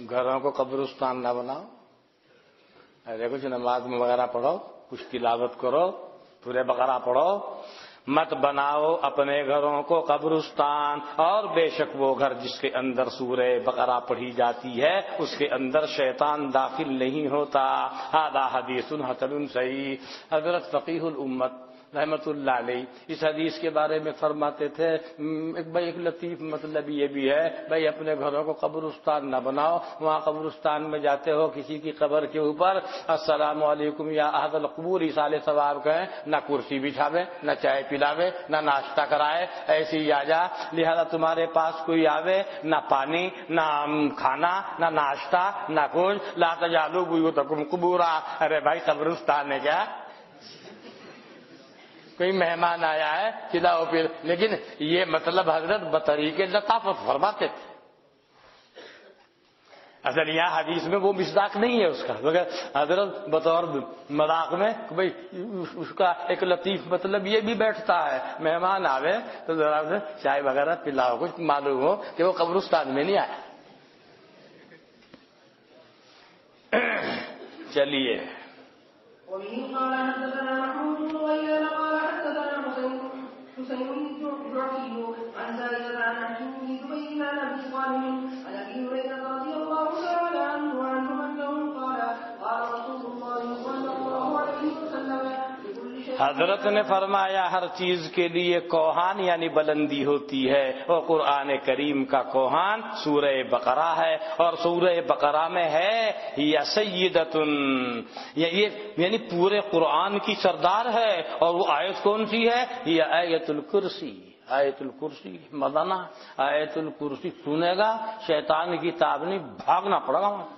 گھروں کو قبرستان نہ بناؤ، ارے کچھ نماز وغیرہ پڑھو، کچھ تلاوت کرو، سورہ بقرہ پڑھو، مت بناؤ اپنے گھروں کو قبرستان، اور بے شک وہ گھر جس کے اندر سورہ بقرہ پڑھی جاتی ہے اس کے اندر شیطان داخل نہیں ہوتا۔ ھذا حدیث حسن صحیح۔ حضرت فقیہ الامت رحمت اللہ علیہ اس حدیث کے بارے میں فرماتے تھے، ایک لطیف مطلب یہ بھی ہے، بھائی اپنے گھروں کو قبرستان نہ بناؤ، وہاں قبرستان میں جاتے ہو کسی کی قبر کے اوپر السلام علیکم یا اہل القبور ایصال ثواب کہیں، نہ کرسی بچھاوے، نہ چائے پلاوے، نہ ناشتہ کرائے، ایسی ہی آ جا، لہذا تمہارے پاس کوئی آوے، نہ پانی، نہ کھانا، نہ ناشتہ، نہ کچھ، لا تجعلوا بیوتکم قبورا، ارے بھائی قبرستان ہے کیا؟ کوئی مہمان آیا ہے کھلاؤ پھر، لیکن یہ مطلب حضرت بطریق لطافت فرماتے تھے۔ اصل یہاں حدیث میں وہ مصداق نہیں ہے اس کا، مگر حضرت بطور مذاق میں بھائی اس کا ایک لطیف مطلب یہ بھی بیٹھتا ہے، مہمان آوے تو ذرا سے چائے وغیرہ پلاؤ، کچھ معلوم ہو کہ وہ قبرستان میں نہیں آیا۔ چلیے، وبه قال حدثنا محمود بن غيلان قال حدثنا حسين الجعفي عن زائدة عن حكيم بن زبير عن أبي صالح عن أبي هريرة رضي الله تعالى عنه أنه قال قال رسول الله صلى الله عليه وسلم لكل شيء. حضرت نے فرمایا ہر چیز کے لیے کوہان یعنی بلندی ہوتی ہے، اور قرآن کریم کا کوہان سورہ بقرہ ہے، اور سورہ بقرہ میں ہے یا سیدتن، یہ یعنی پورے قرآن کی سردار ہے، اور وہ آیت کون سی ہے؟ یہ آیت الکرسی، آیت الکرسی مدنا، آیت الکرسی سنے گا شیطان کی تابنی بھاگنا پڑے گا، وہاں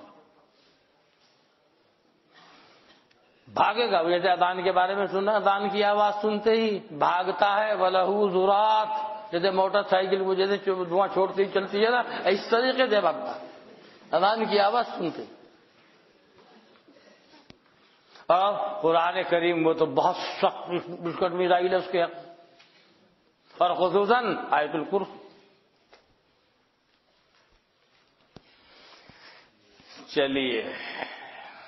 بھاگے گا۔ جیسے اذان کے بارے میں سنا، اذان کی آواز سنتے ہی بھاگتا ہے، وَلَهُ ذُرَاتٌ، جیسے موٹر سائیکل وہ جیسے دھواں چھوڑتی چلتی ہے نا، اس طریقے سے بھاگتا ہے اذان کی آواز سنتے۔ اور قرآن کریم وہ تو بہت سخت بسکٹ میزائل ہے اس کے حق، اور خصوصاً آیت الکرسی۔ چلیے،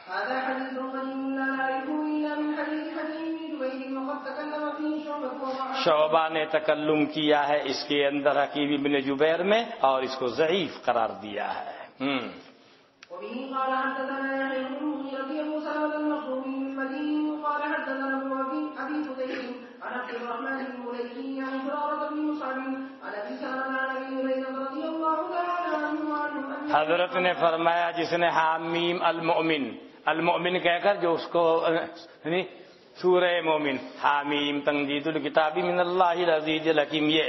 هذا حديث قديم لا نعرفه إلا من حديث حكيم بن زبير وقد تكلم فيه شعبة وضعفه. شعبہ نے تکلم کیا ہے اس کے اندر حکیم بن جبیر میں، اور اس کو ضعیف قرار دیا ہے۔ وبه قال حدثنا يحيى بن المغيرة أبو سلمة المخزومي المديني قال حدثنا ابن أبي فديك عن عبد الرحمن المليكي عن زرارة بن مصعب عن أبي سلمة عن أبي هريرة رضي الله تعالى عنه. حضرت نے فرمایا جس نے حامیم المؤمن، المؤمن کہہ کر جو اس کو سورہ مومن حامیم تنزیل الکتاب من اللہ العزیز الحکیم، یہ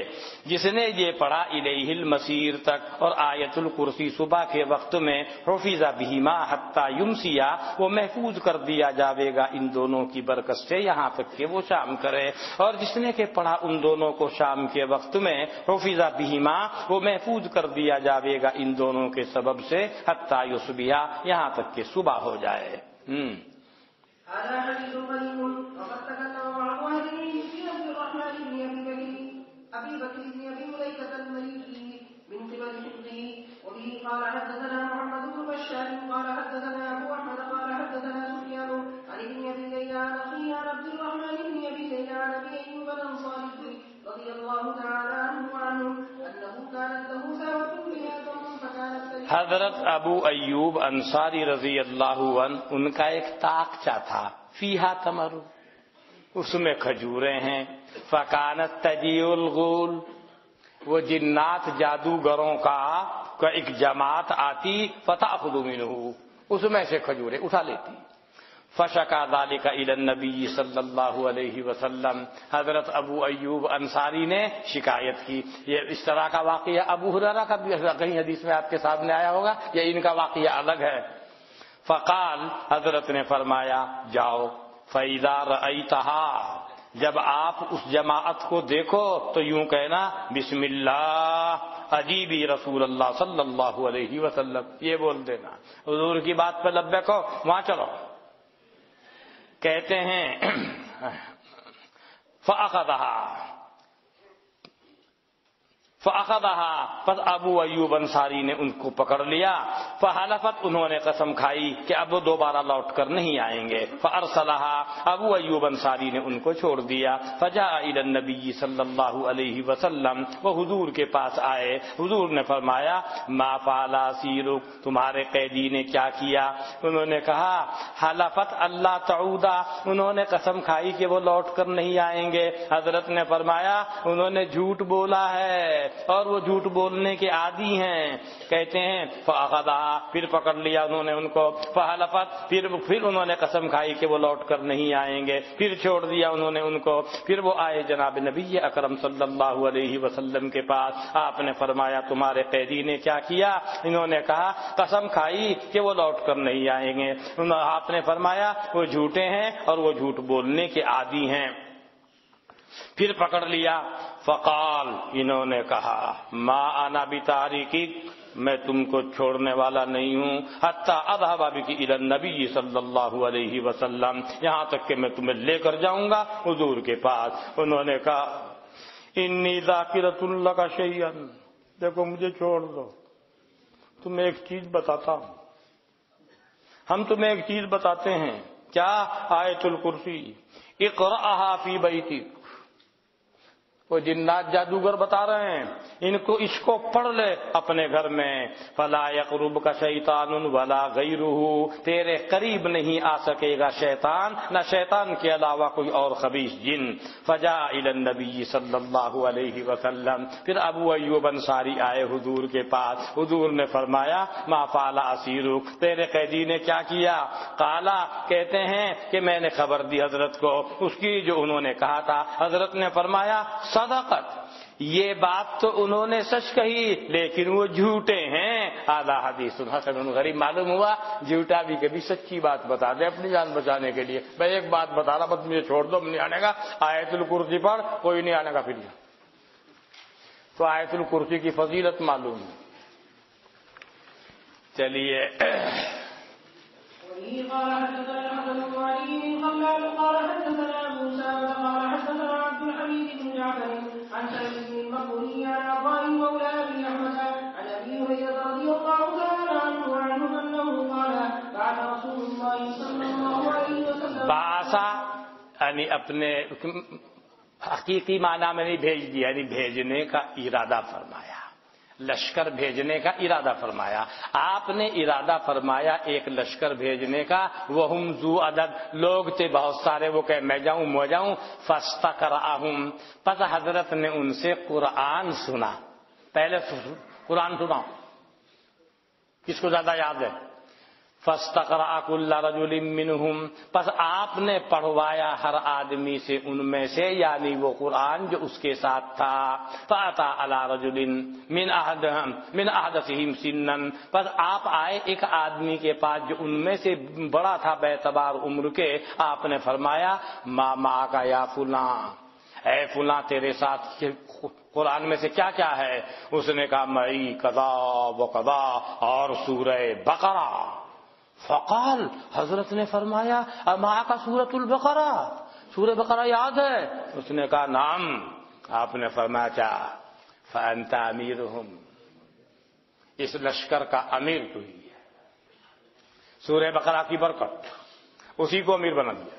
جس نے یہ پڑھا الیہ المصیر تک، اور آیت الکرسی صبح کے وقت میں حفظ بہما حتی یمسیا، وہ محفوظ کر دیا جاوے گا ان دونوں کی برکت سے یہاں تک کہ وہ شام کرے، اور جس نے کہ پڑھا ان دونوں کو شام کے وقت میں حفظ بہما، وہ محفوظ کر دیا جاوے گا ان دونوں کے سبب سے حتی یصبح، یہاں تک کہ صبح ہو جائے۔ هذا حديث قديم وقد تكلم بعض أهل العلم في عبد الرحمن بن أبي بكر بن أبي مليكة المليكي من قبل حفظه، وبه قال حدثنا محمد بن بشار قال حدثنا أبو أحمد قال حدثنا سفيان عن ابن أبي ليلى عن أخيه عن عبد الرحمن بن أبي ليلى عن أبي أيوب الأنصاري رضي الله تعالى عنه وعنه أنه كانت له سهوة بنية فكانت حضرت ابو ایوب انصاری رضی اللہ عنہ، ان کا ایک طاقچہ تھا، فیہا تمر، اس میں کھجوریں ہیں، فکانت تجیع الغول، وہ جنات جادوگروں کا ایک جماعت آتی، فتأخذ منہ، اس میں سے کھجوریں اٹھا لیتی۔ فشکا ذلک الی النبی صلی اللہ علیہ وسلم، حضرت ابو ایوب انصاری نے شکایت کی۔ یہ اس طرح کا واقعہ ابو ہریرہ کا بھی کہیں حدیث میں آپ کے سامنے آیا ہوگا، یا ان کا واقعہ الگ ہے؟ فقال، حضرت نے فرمایا جاؤ، فإذا رأیتہا، جب آپ اس جماعت کو دیکھو تو یوں کہنا بسم اللہ اجیبی رسول اللہ صلی اللہ علیہ وسلم، یہ بول دینا، حضور کی بات پہ لبیک ہو، وہاں چلو۔ کہتے ہیں فأخذها، پس ابو ایوب انصاری نے ان کو پکڑ لیا، فحلفت، انہوں نے قسم کھائی کہ اب وہ دوبارہ لوٹ کر نہیں آئیں گے، فارسلها، ابو ایوب انصاری نے ان کو چھوڑ دیا، فجاء الى النبی صلی اللہ علیہ وسلم، وہ حضور کے پاس آئے، حضور نے فرمایا ما فعل اسیرک، تمہارے قیدی نے کیا کیا؟ انہوں نے کہا حلفت اللہ تعودا، انہوں نے قسم کھائی کہ وہ لوٹ کر نہیں آئیں گے۔ حضرت نے فرمایا انہوں نے جھوٹ بولا ہے اور وہ جھوٹ بولنے کے عادی ہیں۔ کہتے ہیں فأخذها، پھر پکڑ لیا انہوں نے ان کو، فحلفت، پھر انہوں نے قسم کھائی کہ وہ لوٹ کر نہیں آئیں گے، پھر چھوڑ دیا انہوں نے ان کو۔ پھر وہ آئے جناب نبی اکرم صلی اللہ علیہ وسلم کے پاس، آپ نے فرمایا تمہارے قیدی نے کیا کیا؟ انہوں نے کہا قسم کھائی کہ وہ لوٹ کر نہیں آئیں گے۔ آپ نے فرمایا وہ جھوٹے ہیں اور وہ جھوٹ بولنے کے عادی ہیں۔ پھر پکڑ لیا، فقال، انہوں نے کہا ما انا بتاریکک، میں تم کو چھوڑنے والا نہیں ہوں، حتی اذهب بک الی النبی صلی اللہ علیہ وسلم، یہاں تک کہ میں تمہیں لے کر جاؤں گا حضور کے پاس۔ انہوں نے کہا انی ذاکرۃ لک شیئا، دیکھو مجھے چھوڑ دو، تمہیں ایک چیز بتاتا ہوں، ہم تمہیں ایک چیز بتاتے ہیں، کیا؟ آیت الکرسی، اقرأها فی بیتک، وہ جنات جادوگر بتا رہے ہیں ان کو، اس کو پڑھ لے اپنے گھر میں، فلا یقربک شیطان ولا غیرہ، تیرے قریب نہیں آ سکے گا شیطان، نہ شیطان کے علاوہ کوئی اور خبیث جن۔ فجاء الی النبی صلی اللہ علیہ وسلم، پھر ابو ایوب انصاری آئے حضور کے پاس، حضور نے فرمایا ما فعل اسیرک، تیرے قیدی نے کیا کیا؟ قالا، کہتے ہیں کہ میں نے خبر دی حضرت کو اس کی جو انہوں نے کہا تھا۔ حضرت نے فرمایا صدقت، یہ بات تو انہوں نے سچ کہی لیکن وہ جھوٹے ہیں۔ ھذا حدیث حسن غریب، معلوم ہوا جھوٹا بھی کبھی سچی بات بتا دے اپنی جان بچانے کے لیے۔ میں ایک بات بتا رہا، بس مجھے چھوڑ دو، نہیں آنے گا، آیت الکرسی پڑھ، کوئی نہیں آنے گا پھر۔ تو آیت الکرسی کی فضیلت معلوم ہے۔ چلیے قال حدثنا الحسن بن علي قال حدثنا موسى قال حدثنا عبد الحميد بن جعفر عن سعيد بن المقبوري عن عطاء مولى ابي احمد عن ابي هريره رضي الله تعالى عنه انه قال بعث رسول الله صلى الله عليه وسلم، باسا یعنی اپنے حقیقی معنی میں نہیں بھیج دیا، یعنی بھیجنے کا ارادہ فرمایا، لشکر بھیجنے کا ارادہ فرمایا۔ آپ نے ارادہ فرمایا ایک لشکر بھیجنے کا، وہم ذو عدد، لوگ تھے بہت سارے، وہ کہ میں جاؤں، فاستقرأہم، پس حضرت نے ان سے قرآن سنا۔ پہلے قرآن سناؤ، کس کو زیادہ یاد ہے؟ فاستقرأ كل رجل منهم، پس آپ نے پڑھوایا ہر آدمی سے ان میں سے، یعنی وہ قرآن جو اس کے ساتھ تھا. فأتى على رجل من أحدثهم سنا، پس آپ آئے ایک آدمی کے پاس جو ان میں سے بڑا تھا بے اعتبار عمر کے. آپ نے فرمایا ما معك یا فلاں، اے فلاں تیرے ساتھ قرآن میں سے کیا کیا ہے؟ اس نے کہا معی قضا و قضا اور سورہ بقرہ. فقال، حضرت نے فرمایا اما کا سورۃ البقرہ، سورہ بقرہ یاد ہے؟ اس نے کہا نعم. آپ نے فرمایا کیا؟ فانت امیرہم، اس لشکر کا امیر تو ہی ہے. سورہ بقرہ کی برکت، اسی کو امیر بنا دیا.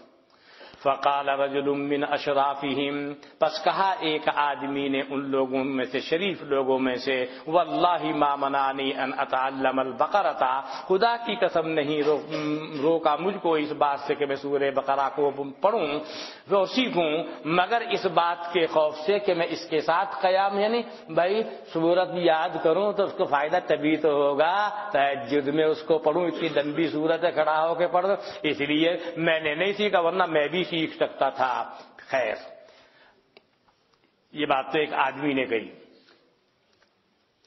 فقال رجل من اشرافهم، پس کہا ایک آدمی نے ان لوگوں میں سے، شریف لوگوں میں سے، واللہ ما منعنی ان اتعلم البقرۃ، خدا کی قسم نہیں روکا مجھ کو اس بات سے کہ میں سورہ بقرہ کو پڑھوں وہ سیکھوں، مگر اس بات کے خوف سے کہ میں اس کے ساتھ قیام، یعنی بھائی سورت یاد کروں تو اس کو فائدہ تبھی تو ہوگا، تہجد میں اس کو پڑھوں، اتنی لمبی سورت ہے کھڑا ہو کے پڑھ، اس لیے میں نے نہیں سیکھا، ورنہ میں بھی سیکھ سکتا تھا. خیر، یہ بات تو ایک آدمی نے کہی.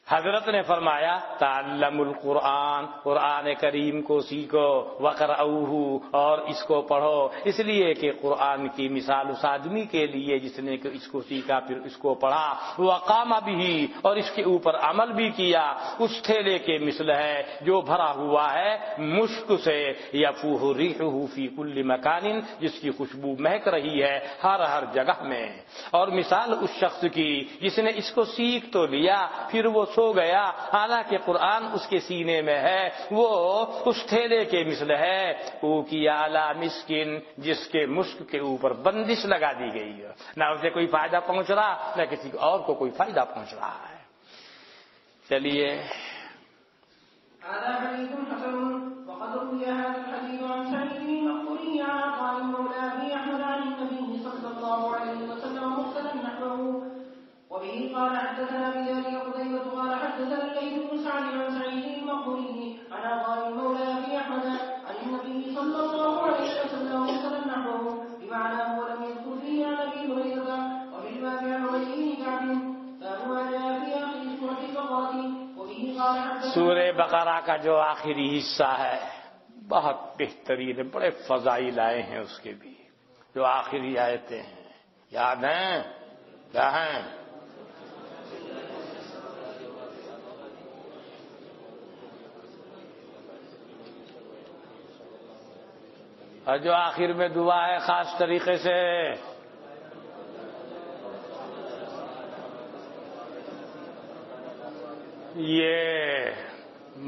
حضرت نے فرمایا تعلم القرآن، قرآن کریم کو سیکھو، وقرؤہ اور اس کو پڑھو، اس لیے کہ قرآن کی مثال اس آدمی کے لیے جس نے اس کو سیکھا پھر اس کو پڑھا، وقام بھی اور اس کے اوپر عمل بھی کیا، اس تھیلے کے مثل ہے جو بھرا ہوا ہے مشک سے، یفوح ریحہ فی کل مکان، جس کی خوشبو مہک رہی ہے ہر جگہ میں. اور مثال اس شخص کی جس نے اس کو سیکھ تو لیا پھر وہ سو گیا، حالانکہ قرآن اس کے سینے میں ہے، وہ اس تھیلے کے مثل ہے اوکیا علی مسکن، جس کے مشک کے اوپر بندش لگا دی گئی ہے، نہ اسے کوئی فائدہ پہنچ رہا نہ کسی اور کو کوئی فائدہ پہنچ رہا ہے. چلیے هذا حديث حسن. وقد روي هذا الحديث عن سعيد بن مقبول عن عطاء مولى ابي احمد عن النبي صلى الله عليه وسلم مرسلا نحوه. وبه قال حدثنا بذلك قتيبة قال حدثنا الليث بن سعد عن سعيد المقبري عن عطاء مولى ابي احمد عن النبي صلى الله عليه وسلم مرسلا نحوه بمعناه ولم يذكر فيه عن ابي هريرة. وفي الباب عن ابي بن كعب باب ما جاء في اخر سورة البقرة. وبه قال حدثنا سورہ بقرہ کا جو آخری حصہ ہے بہت بہترین ہے، بڑے فضائل آئے ہیں اس کے بھی، جو آخری آیتیں ہیں یاد ہیں کیا ہیں؟ اور جو آخر میں دعا ہے خاص طریقے سے، یہ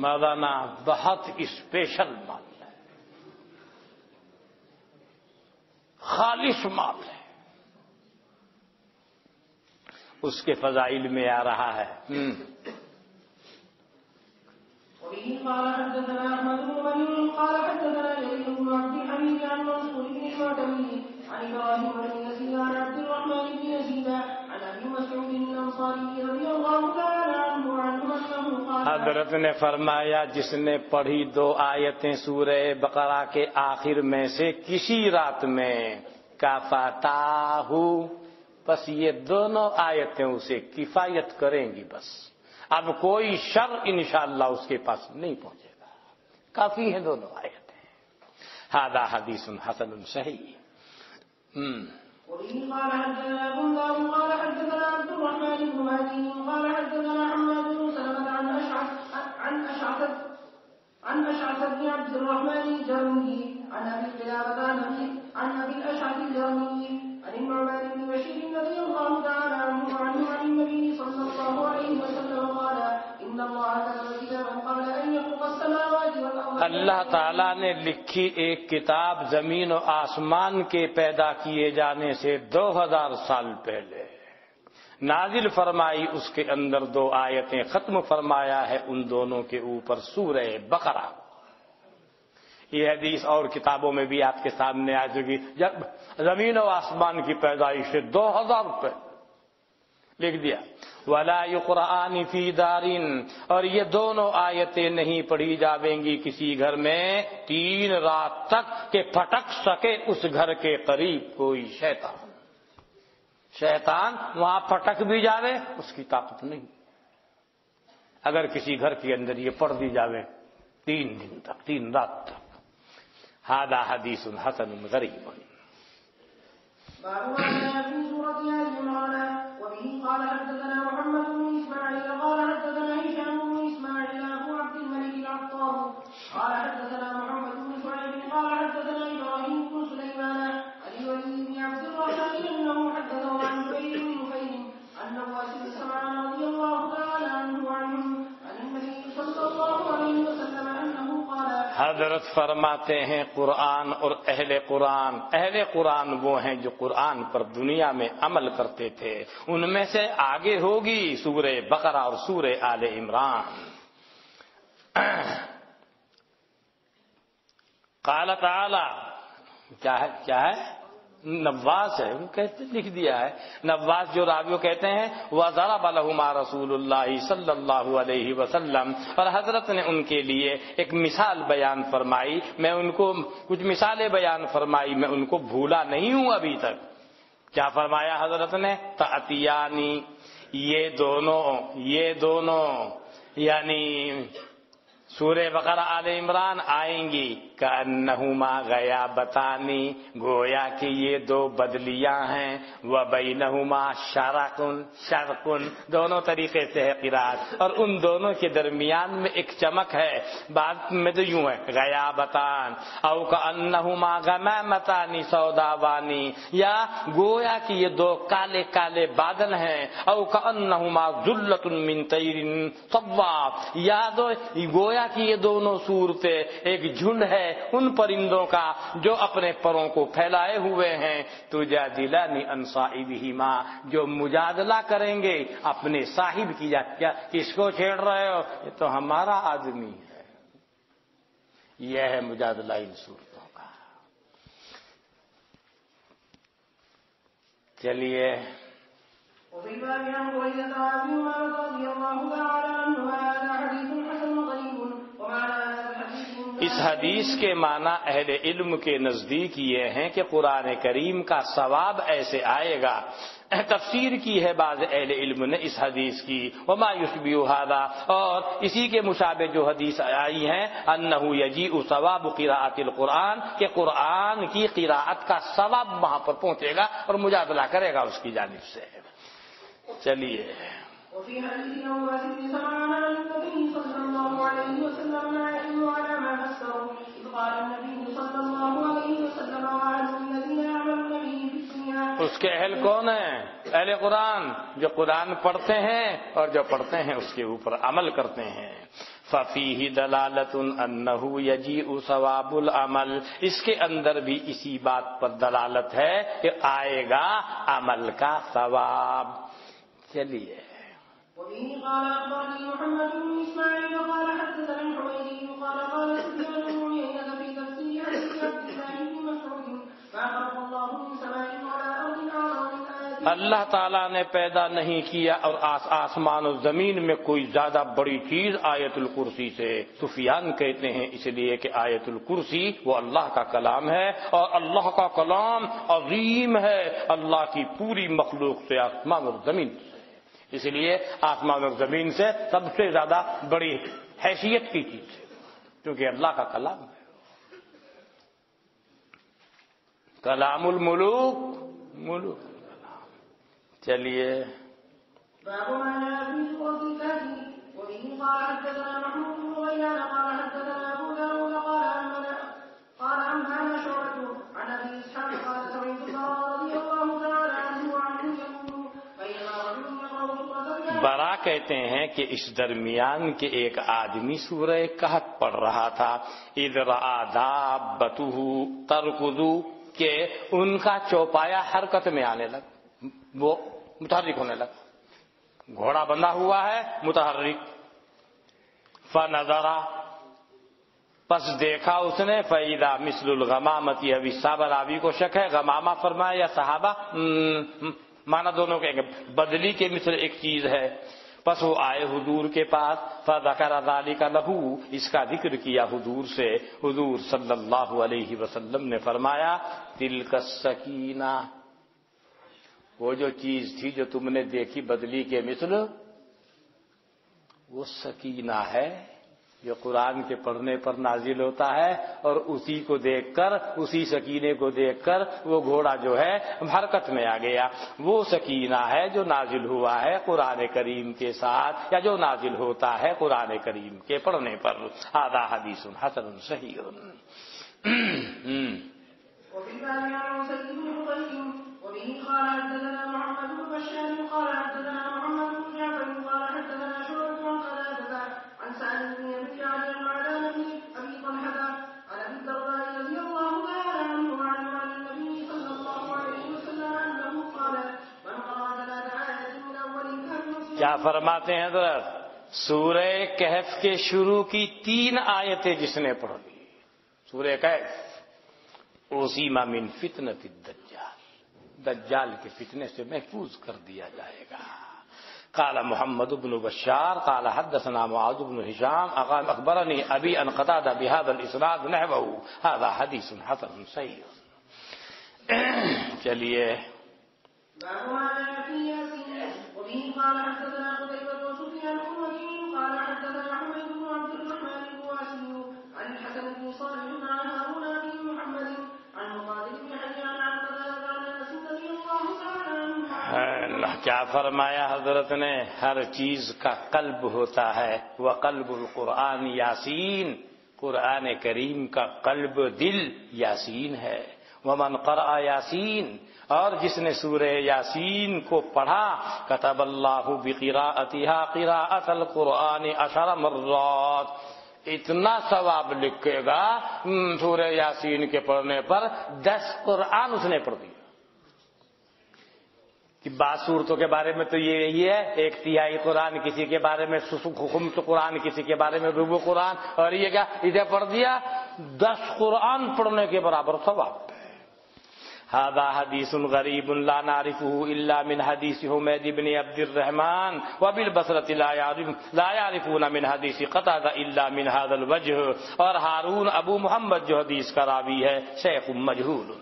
مولانا بہت اسپیشل مال ہے، خالص مال ہے، اس کے فضائل میں آ رہا ہے. وبه قال حدثنا احمد بن منيع قال حدثنا يزيد بن عبد الحميد عن منصور بن المعتمري عن ابراهيم بن يزيد عن عبد الرحمن بن يزيد عن ابي مسعود الانصاري رضي الله تعالى عنه انه قال حضرت نے فرمایا جس نے پڑھی 2 آیتیں سورہ بقرہ کے آخر میں سے کسی رات میں کفاتاہ، بس یہ دونوں آیتیں اسے کفایت کریں گی، بس اب کوئی شر انشاءاللہ اس کے پاس نہیں پہنچے گا، کافی ہیں دونوں آیتیں. ھذا حدیث حسن صحیح. وبه قال حدثنا بندار قال حدثنا عبد الرحمن بن مهدي قال حدثنا حماد بن سلمة عن أشعث بن عبد الرحمن الجرمي عن أبي قلابة عن أبي الأشعث الجرمي عن النعمان بن بشير رضي الله تعالى عنه عن النبي صلى الله عليه وسلم قال إن الله كتب كتابا قبل أن يخلق السماوات والأرض. اللہ تعالیٰ نے لکھی ایک کتاب زمین و آسمان کے پیدا کیے جانے سے 2000 سال پہلے، نازل فرمائی اس کے اندر 2 آیتیں، ختم فرمایا ہے ان دونوں کے اوپر سورہ بقرہ. یہ حدیث اور کتابوں میں بھی آپ کے سامنے آ چکی، جب زمین و آسمان کی پیدائش سے 2000 پہلے لکھ دیا وَلَا يُقْرَآنِ فِي دَارٍ، اور یہ دونوں آیتیں نہیں پڑھی جاویں گی کسی گھر میں 3 رات تک کہ پھٹک سکے اس گھر کے قریب کوئی شیطان وہاں پھٹک بھی جاوے اس کی طاقت نہیں، اگر کسی گھر کے اندر یہ پڑھ دی جاوے 3 دن تک 3 رات تک۔ ھذا حدیث حسن غریب۔ باب ما جاء في سورة آل عمران وبه قال حدثنا محمد بن إسماعيل قال حدثنا هشام بن إسماعيل أبو عبد الملك العطار قال حدثنا محمد بن شعيب قال حدثنا إبراهيم بن سليمان عن الوليد بن عبد الرحمن أنه حدثه عن جبير بن نفيل أنه أسد سمعان رضي الله تعالى عنه وعنهم عن النبي صلى الله عليه وسلم أنه قال حضرت فرماتے ہیں قرآن اور اہل قرآن وہ ہیں جو قرآن پر دنیا میں عمل کرتے تھے، ان میں سے آگے ہوگی سورہ بقرہ اور سورہ آل عمران۔ قال تعالی کیا ہے نواز ہے، کہتے لکھ دیا ہے نواز جو راویوں کہتے ہیں وَضَرَبَ لَهُمَا رَسُولُ اللَّهِ صلی اللہ علیہ وسلم، اور حضرت نے ان کے لیے ایک مثال بیان فرمائی، میں ان کو کچھ مثالیں بیان فرمائی، میں ان کو بھولا نہیں ہوں ابھی تک۔ کیا فرمایا حضرت نے؟ تَأْتِيَانِ، یہ دونوں یعنی سورہ بقرہ آل عمران آئیں گی، کأنہما غیابتان، گویا کہ یہ 2 بدلیاں ہیں، وبینہما شرق، دونوں طریقے سے ہے قرات، اور ان دونوں کے درمیان میں ایک چمک ہے، بعد میں تو یوں ہے غیابتان، او کأنہما غمامتان سوداوان، یا گویا کہ یہ 2 کالے کالے بادل ہیں، او کأنہما ذلۃ من طیر صواف، یا گویا کہ یہ دونوں صورتیں ایک جھنڈ ہے ان پرندوں کا جو اپنے پروں کو پھیلائے ہوئے ہیں، تجادلان عن صاحبہما، جو مجادلہ کریں گے اپنے صاحب کی، کیا کس کو چھیڑ رہے ہو، یہ تو ہمارا آدمی ہے۔ یہ ہے مجادلہ ان صورتوں کا۔ چلیے وفي الباب عن بريدة وابي هريرة رضي الله تعالى عنه هذا حديث حسن غريب ومعنى هذا الحديث اس حدیث کے معنی اہل علم کے نزدیک یہ ہیں کہ قرآن کریم کا ثواب ایسے آئے گا۔ تفسیر کی ہے بعض اہل علم نے اس حدیث کی، وما یشبہ ھذا، اور اسی کے مشابہ جو حدیث آئی ہیں انہ یجیء ثواب قراءۃ القرآن، کہ قرآن کی قراءت کا ثواب وہاں پر پہنچے گا اور مجادلہ کرے گا اس کی جانب سے۔ چلیے وفي حديث نواس بن سمعان عن النبي صلى الله عليه وسلم لا يحل على ما فسره، إذ قال النبي صلى الله عليه وسلم وعلى الذين يعملون به في الدنيا۔ اس کے اہل کون ہیں؟ اہل قرآن، جو قرآن پڑھتے ہیں اور جو پڑھتے ہیں اس کے اوپر عمل کرتے ہیں۔ فَفِيهِ دَلَالَةٌ أَنَّهُ يَجِيءُ ثَوَابُ الْعَمَلِ، اس کے اندر بھی اسی بات پر دلالت ہے کہ آئے گا عمل کا ثواب۔ چلیے وبه قال أخبرني محمد بن إسماعيل قال حدثنا الحويني قال قال سفيان بن عيينة في تفسير حديث عبد الله بن مسعود ما خلق الله من سماء ولا أرض أعظم من آياته۔ اللہ تعالیٰ نے پیدا نہیں کیا اور آسمان و زمین میں کوئی زیادہ بڑی چیز آیت الکرسی سے۔ سفیان کہتے ہیں اس لیے کہ آیت الکرسی وہ اللہ کا کلام ہے، اور اللہ کا کلام عظیم ہے اللہ کی پوری مخلوق سے، آسمان اور زمین سے، اس لیے آسمان اور زمین سے سب سے زیادہ بڑی حیثیت کی چیز ہے کیونکہ اللہ کا کلام ہے۔ کلام الملوک ملوک کلام۔ چلیے باب ما جاء في سورة الكهف وبه قال حدثنا محمود بن غيلان قال حدثنا أبو داود قال أنبأنا شعبة عن أبي إسحاق قال سمعت البراء رضي الله تعالى عنه وعنه يقول بينما رجل يقرأ سورة الكهف۔ برا کہتے ہیں کہ اس درمیان کے ایک آدمی سورہ کہف پڑھ رہا تھا، اذ رأى دابته تركض، کہ ان کا چوپایا حرکت میں آنے لگ، وہ متحرک ہونے لگا، گھوڑا بندھا ہوا ہے متحرک۔ فنظر، پس دیکھا اس نے، فَإِذَا مِثْلُ الْغَمَامَةِ، ابھی صحابہ راوی کو شک ہے غمامہ فرمایا یا صحابہ، معنی دونوں کہیں گے بدلی کے مثل ایک چیز ہے. پس وہ آئے حضور کے پاس فذکر ذلک لہ، اس کا ذکر کیا حضور سے. حضور صلی اللہ علیہ وسلم نے فرمایا تلک السکینہ، وہ جو چیز تھی جو تم نے دیکھی بدلی کے مثل، وہ سکینہ ہے جو قرآن کے پڑھنے پر نازل ہوتا ہے، اور اسی کو دیکھ کر، اسی سکینے کو دیکھ کر وہ گھوڑا جو ہے حرکت میں آ گیا. وہ سکینہ ہے جو نازل ہوا ہے قرآن کریم کے ساتھ، یا جو نازل ہوتا ہے قرآن کریم کے پڑھنے پر. ھذا حدیث حسن صحیح. وفي الباب عن سيد بن قيس وبه قال حدثنا محمد بن بشار قال حدثنا محمد بن جعفر قال حدثنا شعبة عن قتادة عن سعد بن ابي علي وعن ابي طلحة عن ابي الدرداء رضي الله تعالى عنه وعن النبي صلى الله عليه وسلم انه قال من قرأ 3 آيات من اول الكهف. کیا فرماتے ہیں حضرت؟ سورہ کہف کے شروع کی 3 آیتیں جس نے پڑھ لی، سورہ کہف، اصیب من فتنۃ الدجال، دجال کے فتنے سے محفوظ کر دیا جائے گا. قال محمد بن بشار قال حدثنا معاذ بن هشام اخبرني ابي ان قتادة بهذا الاسناد نحوه. هذا حديث حسن صحيح. چلیے باب ما جاء في ياسين وبه قال حدثنا قتيبة وسفيان الثوري قال حدثنا حميد بن عبد الرحمن الواسي عن الحسن بن صالح عن هارون بن محمد عن مقاتل بن حيان عن قتادة عن انس رضي الله تعالى عنه. اللہ کیا فرمایا حضرت نے؟ ہر چیز کا قلب ہوتا ہے. وقلب القرآن یاسین، قرآن کریم کا قلب دل یاسین ہے. ومن قرأ یاسین، اور جس نے سورہ یاسین کو پڑھا کتب اللہ بقراءتها قراءة القرآن 10 مرات، اتنا ثواب لکھے گا سورہ یاسین کے پڑھنے پر 10 قرآن اس نے پڑھ دیا. کہ بعض صورتوں کے بارے میں تو یہی ہے 1/3 قرآن، کسی کے بارے میں خمس قرآن، کسی کے بارے میں ربع قرآن، اور یہ کیا ادھر پڑھ دیا 10 قرآن پڑھنے کے برابر ثواب. هذا حديث غريب لا نعرفه إلا من حديث حميد بن عبد الرحمن وبالبصرة لا يعرفون من حديث قتادة إلا من هذا الوجه. اور ہارون ابو محمد جو حدیث کا راوی ہے شیخ مجہول.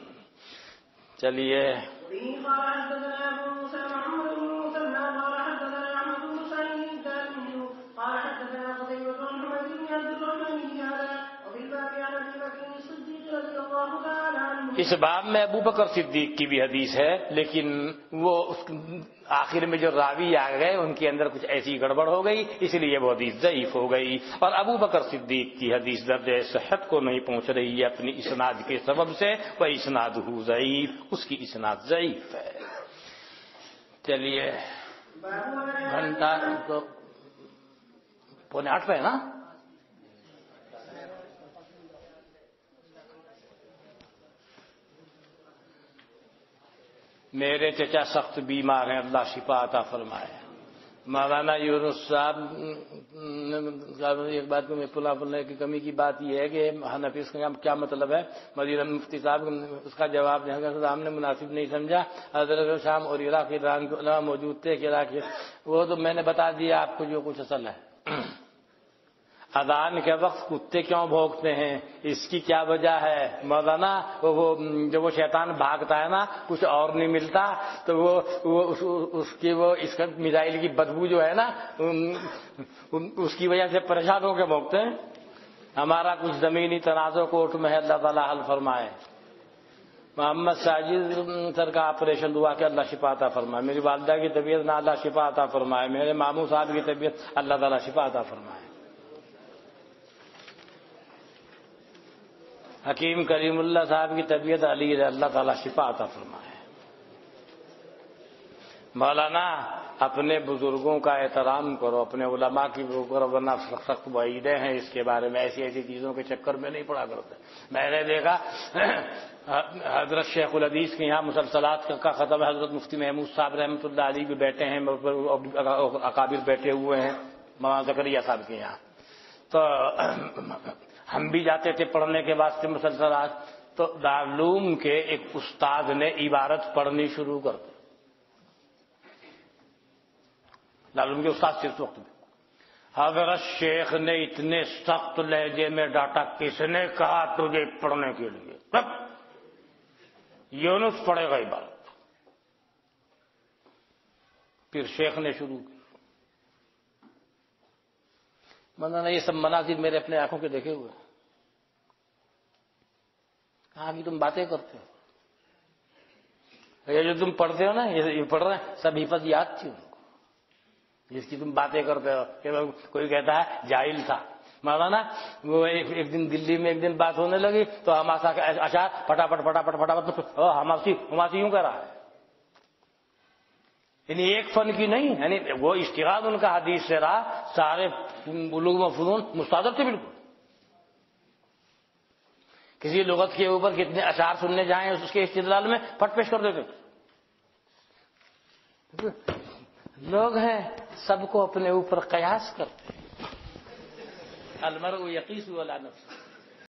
چلیے وبه قال حدثنا ابو موسى محمد بن مسلم قال حدثنا احمد بن سعيد الدارمي قال حدثنا قتيبة عن حميد بن عبد الرحمن بهذا وفي الباب عن ابي بكر الصديق رضي الله تعالى عنه. اس باب میں ابو بکر صدیق کی بھی حدیث ہے، لیکن وہ آخر میں جو راوی آ گئے ان کے اندر کچھ ایسی گڑبڑ ہو گئی، اس لیے وہ حدیث ضعیف ہو گئی. اور ابو بکر صدیق کی حدیث درجہ صحت کو نہیں پہنچ رہی ہے اپنی اسناد کے سبب سے، وہ اسنادہ ضعیف، اس کی اسناد ضعیف ہے. چلیے گھنٹہ تو 7:45 پہ ہے نا. میرے چچا سخت بیمار ہیں، اللہ شفا عطا فرمائے. مولانا یونس صاحب ایک بات میں پلا بولنے کی کمی کی بات یہ ہے کہ حنفی کا کیا مطلب ہے، مدینہ مفتی صاحب اس کا جواب دیں گے ہم نے مناسب نہیں سمجھا. حضرت شام اور عراقی علماء موجود تھے کہ عراقی وہ تو میں نے بتا دیا آپ کو جو کچھ اصل ہے. اذان کے وقت کتے کیوں بھونکتے ہیں، اس کی کیا وجہ ہے مولانا؟ وہ جب وہ شیطان بھاگتا ہے نا کچھ اور نہیں ملتا تو وہ اس کا میزائل کی بدبو جو ہے نا اس کی وجہ سے پریشان ہو کے بھونکتے ہیں. ہمارا کچھ زمینی تنازع کوٹ میں ہے، اللہ تعالیٰ حل فرمائے. محمد ساجد سر کا آپریشن ہوا کہ اللہ شفا عطا فرمائے. میری والدہ کی طبیعت نہ اللہ شفا عطا فرمائے. میرے ماموں صاحب کی طبیعت اللہ تعالیٰ شفا عطا فرمائے. حکیم کریم اللہ صاحب کی طبیعت علی ہے، اللہ تعالیٰ شفا عطا فرمائے. مولانا اپنے بزرگوں کا احترام کرو، اپنے علماء کی کرو، ورنہ سخت وعیدیں ہیں اس کے بارے میں. ایسی چیزوں کے چکر میں نہیں پڑا کرتے. میں نے دیکھا حضرت شیخ الحدیث کے یہاں مسلسلات کا ختم ہے، حضرت مفتی محمود صاحب رحمۃ اللہ علیہ بھی بیٹھے ہیں، اکابر بیٹھے ہوئے ہیں مولانا زکریا صاحب کے یہاں. تو ہم بھی جاتے تھے پڑھنے کے واسطے مسلسلات. تو دارالعلوم کے ایک استاد نے عبارت پڑھنی شروع کر دی. لعلم کے استاد سے اس وقت میں حضرت شیخ نے اتنے سخت لہجے میں ڈانٹا، کس نے کہا تجھے پڑھنے کے لیے؟ تب یونس پڑھے گا عبارت۔ پھر شیخ نے شروع کی، مولانا یہ سب مناظر میرے اپنے آنکھوں کے دیکھے ہوئے، کہاں کی تم باتیں کرتے ہو؟ یہ جو تم پڑھتے ہو نا، یہ پڑھ رہے ہیں سب حفظ یاد تھی ان کو، جس کی تم باتیں کرتے ہو کہ کوئی کہتا ہے جاہل تھا۔ مولانا وہ ایک دن دلی میں ایک دن بات ہونے لگی تو ہماسا اشعار پٹاپٹ پٹاپٹ پٹاپٹ ہماسی یوں کر رہا ہے، یعنی ایک فن کی نہیں، یعنی وہ اشتغال ان کا حدیث سے رہا، سارے علوم و فنون مستعد تھے بالکل۔ کسی لغت کے اوپر کتنے اشعار سننے جائیں اس کے استدلال میں پٹ پیش کر دیتے۔ لوگ ہیں سب کو اپنے اوپر قیاس کرتے ہیں، المرء یقیس علی نفسہ۔